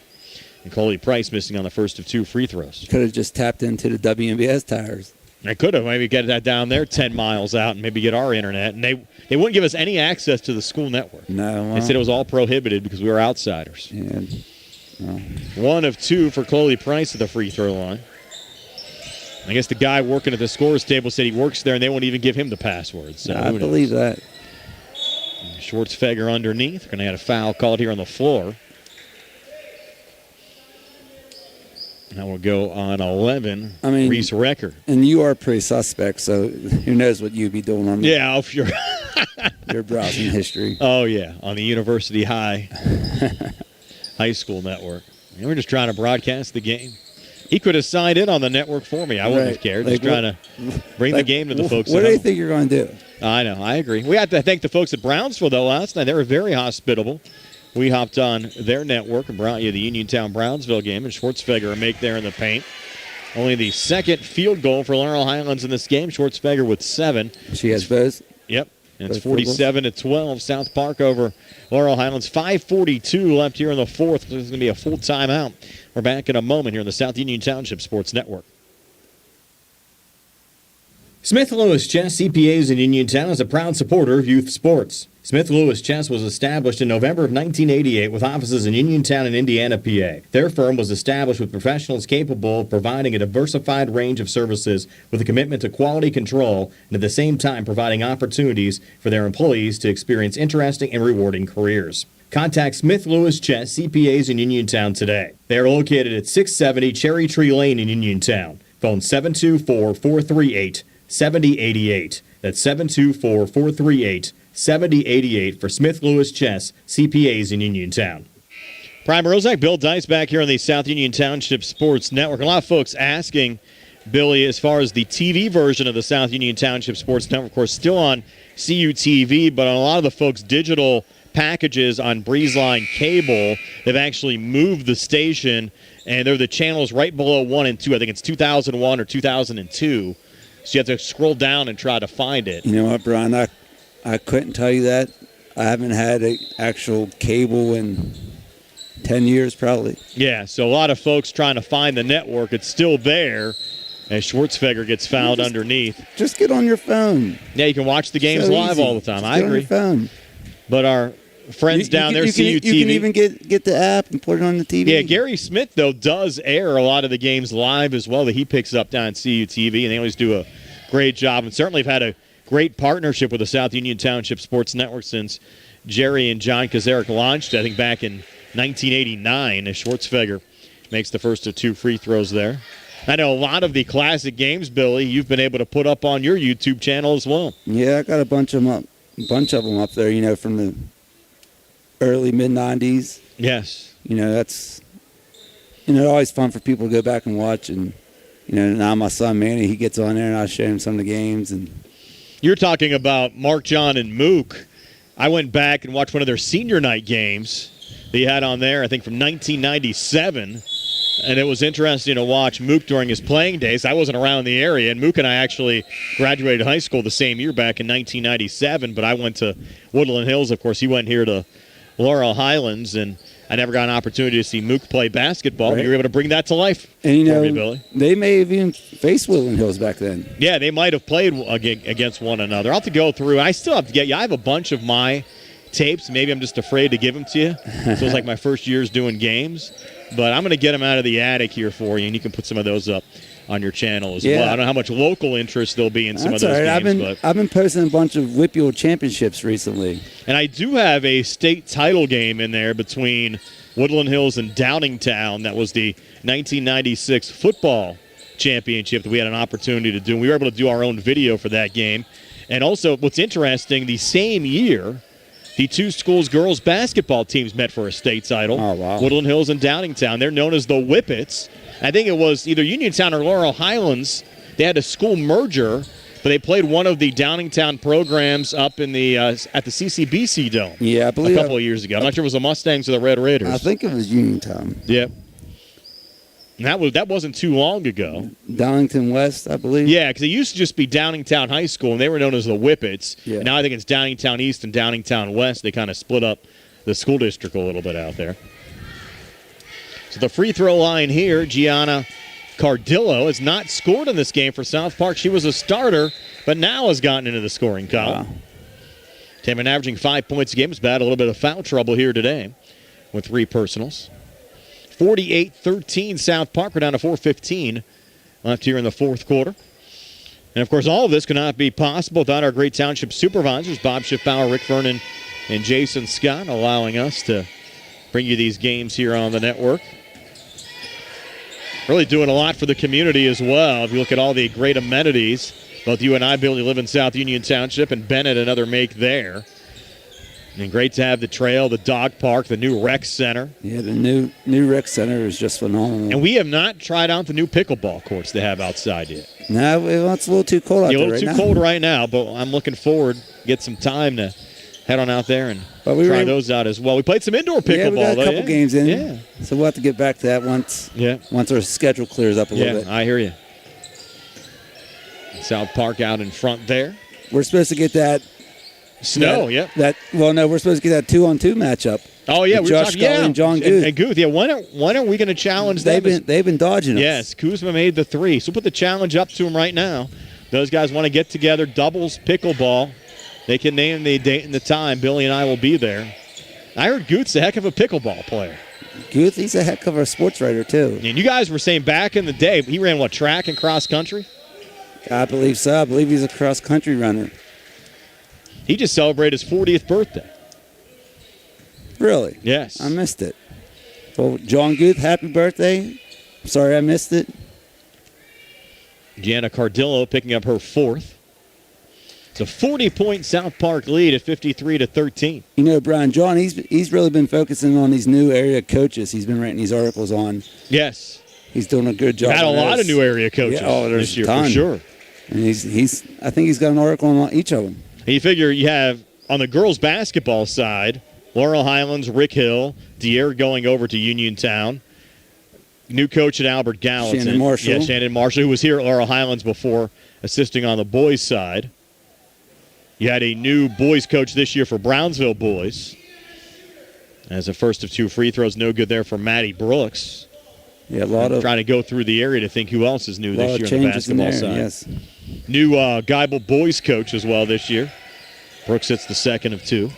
And Coley Price missing on the first of 2 free throws. Could have just tapped into the WMBS towers. I could have maybe get that down there 10 miles out and maybe get our internet. And they wouldn't give us any access to the school network. No. They said it was all prohibited because we were outsiders. Yeah. No. 1 of 2 for Coley Price at the free throw line. I guess the guy working at the scorer's table said he works there and they won't even give him the password. So I believe that. Schwartzfeger underneath. Going to have a foul called here on the floor. That will go on 11. I mean, Reese Recker. And you are pretty suspect, so who knows what you'd be doing on yeah, if you're your browsing history. Oh, yeah, on the University High School network. And we're just trying to broadcast the game. He could have signed in on the network for me. I wouldn't have cared. Just trying to bring the game to the folks What at do you home. think you're going to do? I know. I agree. We have to thank the folks at Brownsville, though, last night. They were very hospitable. We hopped on their network and brought you the Uniontown-Brownsville game, and Schwartzfeger a make there in the paint. Only the second field goal for Laurel Highlands in this game. Schwartzfeger with 7. She has both? Yep. And it's 47-12. South Park over Laurel Highlands. 5:42 left here in the fourth. There's going to be a full timeout. We're back in a moment here on the South Union Township Sports Network. Smith Lewis Chess CPAs in Uniontown is a proud supporter of youth sports. Smith Lewis Chess was established in November of 1988 with offices in Uniontown and Indiana, PA. Their firm was established with professionals capable of providing a diversified range of services with a commitment to quality control and at the same time providing opportunities for their employees to experience interesting and rewarding careers. Contact Smith Lewis Chess CPAs in Uniontown today. They are located at 670 Cherry Tree Lane in Uniontown. Phone 724-438-7088. That's 724-438-7088 for Smith Lewis Chess CPAs in Uniontown. Prime Rozak, Bill Dice back here on the South Union Township Sports Network. A lot of folks asking, Billy, as far as the TV version of the South Union Township Sports Network, of course, still on CUTV, but on a lot of the folks' digital packages on BreezeLine Cable, they've actually moved the station, and they're the channels right below 1 and 2. I think it's 2001 or 2002. So you have to scroll down and try to find it. You know what, Brian? I couldn't tell you that. I haven't had an actual cable in 10 years probably. Yeah, so a lot of folks trying to find the network. It's still there as Schwartzfeger gets fouled underneath. Just get on your phone. Yeah, you can watch the games live all the time. Just I agree. Get on your phone. But our friends down there, CUTV. You can even get the app and put it on the TV. Yeah, Gary Smith, though, does air a lot of the games live as well that he picks up down at CUTV, and they always do a great job. And certainly have had a great partnership with the South Union Township Sports Network since Jerry and John Kazarek launched, I think, back in 1989, as Schwartzfeger makes the first of 2 free throws there. I know a lot of the classic games, Billy, you've been able to put up on your YouTube channel as well. Yeah, I got a bunch of them up there, you know, from the early mid-90s. Yes. You know, that's, you know, always fun for people to go back and watch. And, you know, now my son Manny, he gets on there and I show him some of the games. And you're talking about Mark, John, and Mook. I went back and watched one of their senior night games that he had on there, I think from 1997. And it was interesting to watch Mook during his playing days. I wasn't around the area, and Mook and I actually graduated high school the same year back in 1997, but I went to Woodland Hills. Of course, he went here to Laurel Highlands, and I never got an opportunity to see Mook play basketball. Right. But you were able to bring that to life. And, you know, me, Billy. They may have even faced Woodland Hills back then. Yeah, they might have played against one another. I'll have to go through. I still have to get you. I have a bunch of my tapes. Maybe I'm just afraid to give them to you. So it's like my first year's doing games. But I'm going to get them out of the attic here for you, and you can put some of those up on your channel as well. I don't know how much local interest there'll be in some of those games. I've been posting a bunch of WPIAL championships recently. And I do have a state title game in there between Woodland Hills and Downingtown. That was the 1996 football championship that we had an opportunity to do. And we were able to do our own video for that game. And also, what's interesting, the same year, the two schools' girls basketball teams met for a state title. Oh, wow. Woodland Hills and Downingtown. They're known as the Whippets. I think it was either Uniontown or Laurel Highlands. They had a school merger, but they played one of the Downingtown programs up in the at the CCBC Dome. Yeah, I believe a couple of years ago. I'm not sure if it was the Mustangs or the Red Raiders. I think it was Uniontown. Yep. And that wasn't too long ago. Downington West, I believe. Yeah, because it used to just be Downingtown High School, and they were known as the Whippets. Yeah. And now I think it's Downingtown East and Downingtown West. They kind of split up the school district a little bit out there. So the free throw line here, Gianna Cardillo has not scored in this game for South Park. She was a starter, but now has gotten into the scoring column. Wow. Taman averaging 5 points a game. Has had a little bit of foul trouble here today with 3 personals. 48-13 South Park. We're down to 4:15 left here in the fourth quarter. And, of course, all of this could not be possible without our great township supervisors, Bob Schiffbauer, Rick Vernon, and Jason Scott, allowing us to bring you these games here on the network. Really doing a lot for the community as well. If you look at all the great amenities, both you and I, Billy, live in South Union Township, and Bennett another make there. And great to have the trail, the dog park, the new rec center. Yeah, the new rec center is just phenomenal. And we have not tried out the new pickleball courts they have outside yet. No, it's a little too cold out there right now. A little too cold right now, but I'm looking forward to get some time to head on out there and try those out as well. We played some indoor pickleball. Yeah, we got a couple games in. Yeah. So we'll have to get back to that once our schedule clears up a little bit. Yeah, I hear you. South Park out in front there. We're supposed to get that snow, we're supposed to get that 2-on-2 matchup. Oh, yeah. With Josh Scully and John Guth. And Guth, yeah. When are we going to challenge them? They've been dodging us. Yes, Kuzma made the 3. So put the challenge up to them right now. Those guys want to get together, doubles pickleball. They can name the date and the time. Billy and I will be there. I heard Guth's a heck of a pickleball player. Guth, he's a heck of a sports writer, too. And you guys were saying back in the day, he ran, track and cross country? I believe so. I believe he's a cross-country runner. He just celebrated his 40th birthday. Really? Yes. I missed it. Well, John Guth, happy birthday. Sorry I missed it. Gianna Cardillo picking up her 4th. It's a 40-point South Park lead at 53-13. You know, Brian, John, he's really been focusing on these new area coaches he's been writing these articles on. Yes. He's doing a good job. We've had a lot of new area coaches this year, for sure. And I think he's got an article on each of them. And you figure you have, on the girls' basketball side, Laurel Highlands, Rick Hill, Dier going over to Uniontown. New coach at Albert Gallatin. Shannon Marshall. Yeah, Shannon Marshall, who was here at Laurel Highlands before, assisting on the boys' side. You had a new boys coach this year for Brownsville boys. As a first of 2 free throws, no good there for Maddie Brooks. Yeah, a lot of trying to go through the area to think who else is new this year on the basketball side. Yes. New Geibel boys coach as well this year. Brooks hits the second of 2.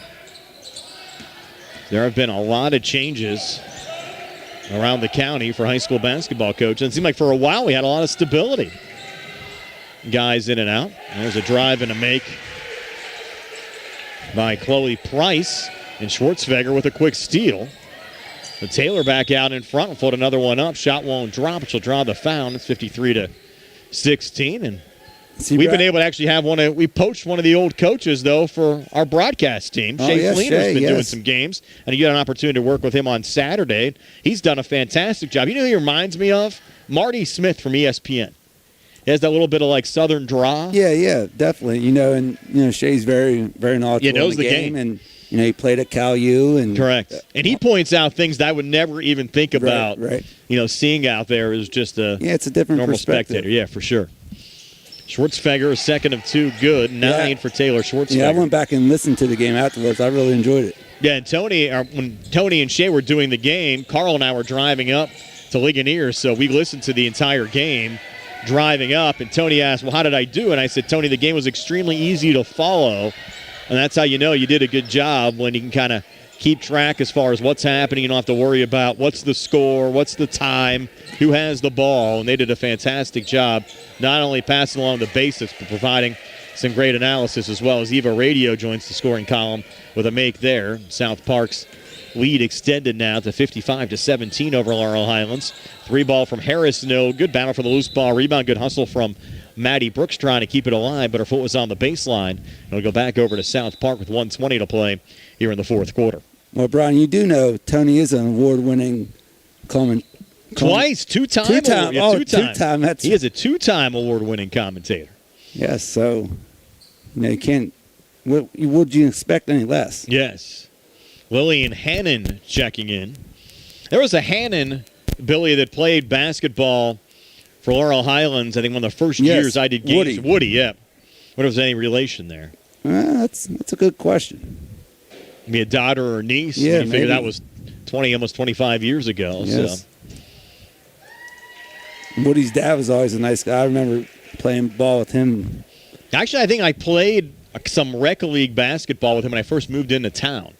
There have been a lot of changes around the county for high school basketball coaches. And it seemed like for a while we had a lot of stability. Guys in and out. There's a drive and a make by Chloe Price, and Schwartzfeger with a quick steal. The Taylor back out in front will put another one up. Shot won't drop. She'll draw the foul. It's 53-16. And we've been able to actually have we poached one of the old coaches, though, for our broadcast team. Shay Fleener's been doing some games. And you got an opportunity to work with him on Saturday. He's done a fantastic job. You know who he reminds me of? Marty Smith from ESPN. He has that little bit of like southern draw. Yeah, definitely. Shay's very, very knowledgeable knows in the game. And he played at Cal U. And correct. And he points out things that I would never even think about. Right. Seeing out there is just it's a different normal perspective. Spectator. Yeah, for sure. Schwartzfeger, a second of 2, good. 9 for Taylor Schwartzfeger. Yeah, I went back and listened to the game afterwards. I really enjoyed it. Yeah, and when Tony and Shay were doing the game, Carl and I were driving up to Ligonier, so we listened to the entire game driving up, and Tony asked, well, how did I do? And I said, Tony, the game was extremely easy to follow, and that's how you know you did a good job, when you can kind of keep track as far as what's happening. You don't have to worry about what's the score, what's the time, who has the ball, and they did a fantastic job not only passing along the basics but providing some great analysis as well. As Eva Radio joins the scoring column with a make there. South Park's Lead extended now to 55-17 over Laurel Highlands. 3-ball from Harris, no good. Battle for the loose ball. Rebound, good hustle from Maddie Brooks trying to keep it alive, but her foot was on the baseline. It'll go back over to South Park with 1:20 to play here in the fourth quarter. Well, Brian, you do know Tony is an award-winning Twice, two-time. Two-time. Yeah, Oh, two-time. two-time. He is a two-time award-winning commentator. Yes, so you can't. Would you expect any less? Yes. Lillian Hannon checking in. There was a Hannon, Billy, that played basketball for Laurel Highlands. I think one of the first years I did games. Woody, yeah. What if there's any relation there? That's a good question. Maybe a daughter or niece. Yeah, you figure that was almost 25 years ago. Yes. So. Woody's dad was always a nice guy. I remember playing ball with him. Actually, I think I played some rec league basketball with him when I first moved into town.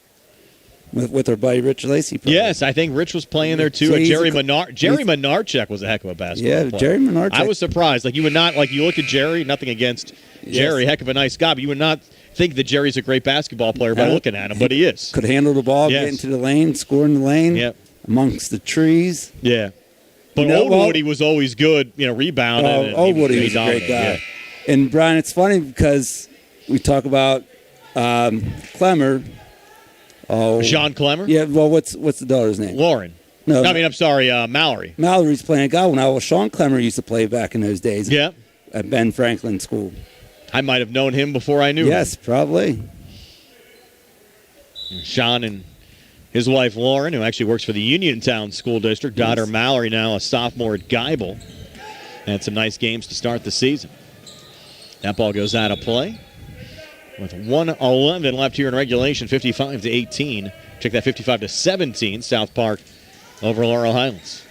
With our buddy Rich Lacey. Probably. Yes, I think Rich was playing there too. Jerry Menarchek was a heck of a basketball player. Jerry Menarchek. I was surprised. You would not, you look at Jerry, nothing against Jerry, heck of a nice guy, but you would not think that Jerry's a great basketball player by looking at him, but he is. Could handle the ball, get into the lane, score in the lane, amongst the trees. Yeah. But old Woody was always good, rebounding. Old Woody was a great guy. Yeah. And, Brian, it's funny because we talk about Clemmer. Jean Clemmer? Yeah, well, what's the daughter's name? Lauren. No, I'm sorry, Mallory. Mallory's playing a guy. Well, Sean Clemmer used to play back in those days. Yeah. At Ben Franklin School. I might have known him before I knew him. Yes, probably. Sean and his wife Lauren, who actually works for the Uniontown School District. Daughter Mallory, now a sophomore at Geibel. Had some nice games to start the season. That ball goes out of play. With 1:11 left here in regulation, 55-18. Check that, 55-17. South Park over Laurel Highlands.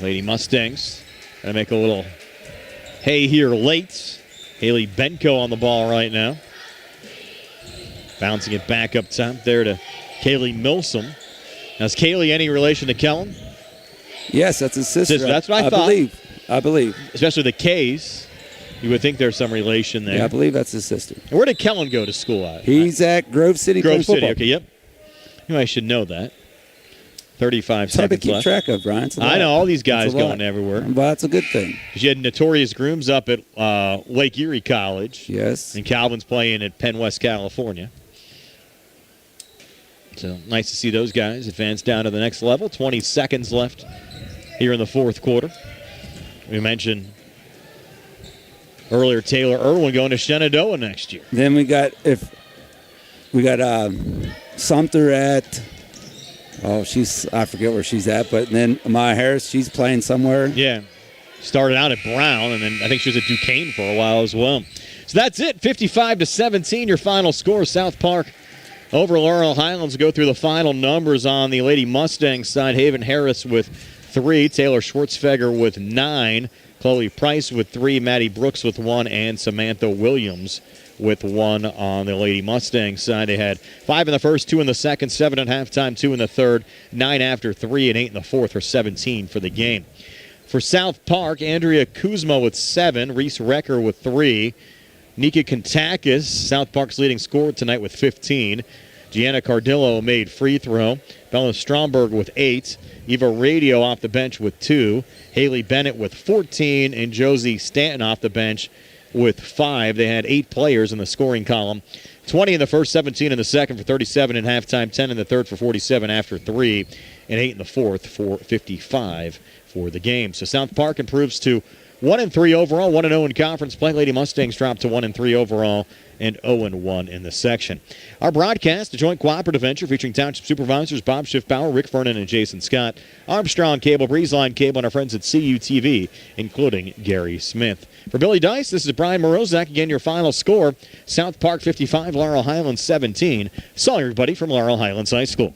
Lady Mustangs going to make a little hay here late. Haley Benko on the ball right now. Bouncing it back up top there to Kaylee Milsom. Now, is Kaylee any relation to Kellen? Yes, that's his sister. That's what I thought. I believe. Especially the K's. You would think there's some relation there. Yeah, I believe that's his sister. Where did Kellen go to school at? He's at Grove City. Grove City, okay, yep. I should know that. 35 it's hard seconds to keep left. Track of, Brian. I know, all these guys going everywhere. But that's a good thing. Because you had Notorious Grooms up at Lake Erie College. Yes. And Calvin's playing at Penn West, California. So nice to see those guys advance down to the next level. 20 seconds left here in the fourth quarter. We mentioned earlier Taylor Irwin going to Shenandoah next year. Then we got Sumter at I forget where she's at, but then Maya Harris, she's playing somewhere. Yeah. Started out at Brown, and then I think she was at Duquesne for a while as well. So that's it, 55-17, your final score. South Park over Laurel Highlands. We'll go through the final numbers on the Lady Mustangs side. Haven Harris with 3, Taylor Schwartzfeger with 9, Chloe Price with 3, Maddie Brooks with 1, and Samantha Williams with 1 on the Lady Mustangs side. They had 5 in the first, 2 in the second, 7 at halftime, 2 in the third, 9 after 3, and 8 in the fourth for 17 for the game. For South Park, Andrea Kuzma with 7, Reese Recker with 3, Nika Kontakis, South Park's leading scorer tonight with 15, Gianna Cardillo made free throw, Bella Stromberg with 8, Eva Radio off the bench with 2, Haley Bennett with 14, and Josie Stanton off the bench with 5. They had 8 players in the scoring column. 20 in the first, 17 in the second for 37 at halftime, 10 in the third for 47 after 3, and 8 in the fourth for 55 for the game. So South Park improves to 1-3 overall, 1-0 in conference play. Lady Mustangs dropped to 1-3 overall and 0-1 in the section. Our broadcast, a joint cooperative venture featuring Township Supervisors Bob Schiffbauer, Rick Vernon, and Jason Scott, Armstrong Cable, Breezeline Cable, and our friends at CUTV, including Gary Smith. For Billy Dice, this is Brian Morozak. Again, your final score, South Park 55, Laurel Highlands 17. So everybody from Laurel Highlands High School.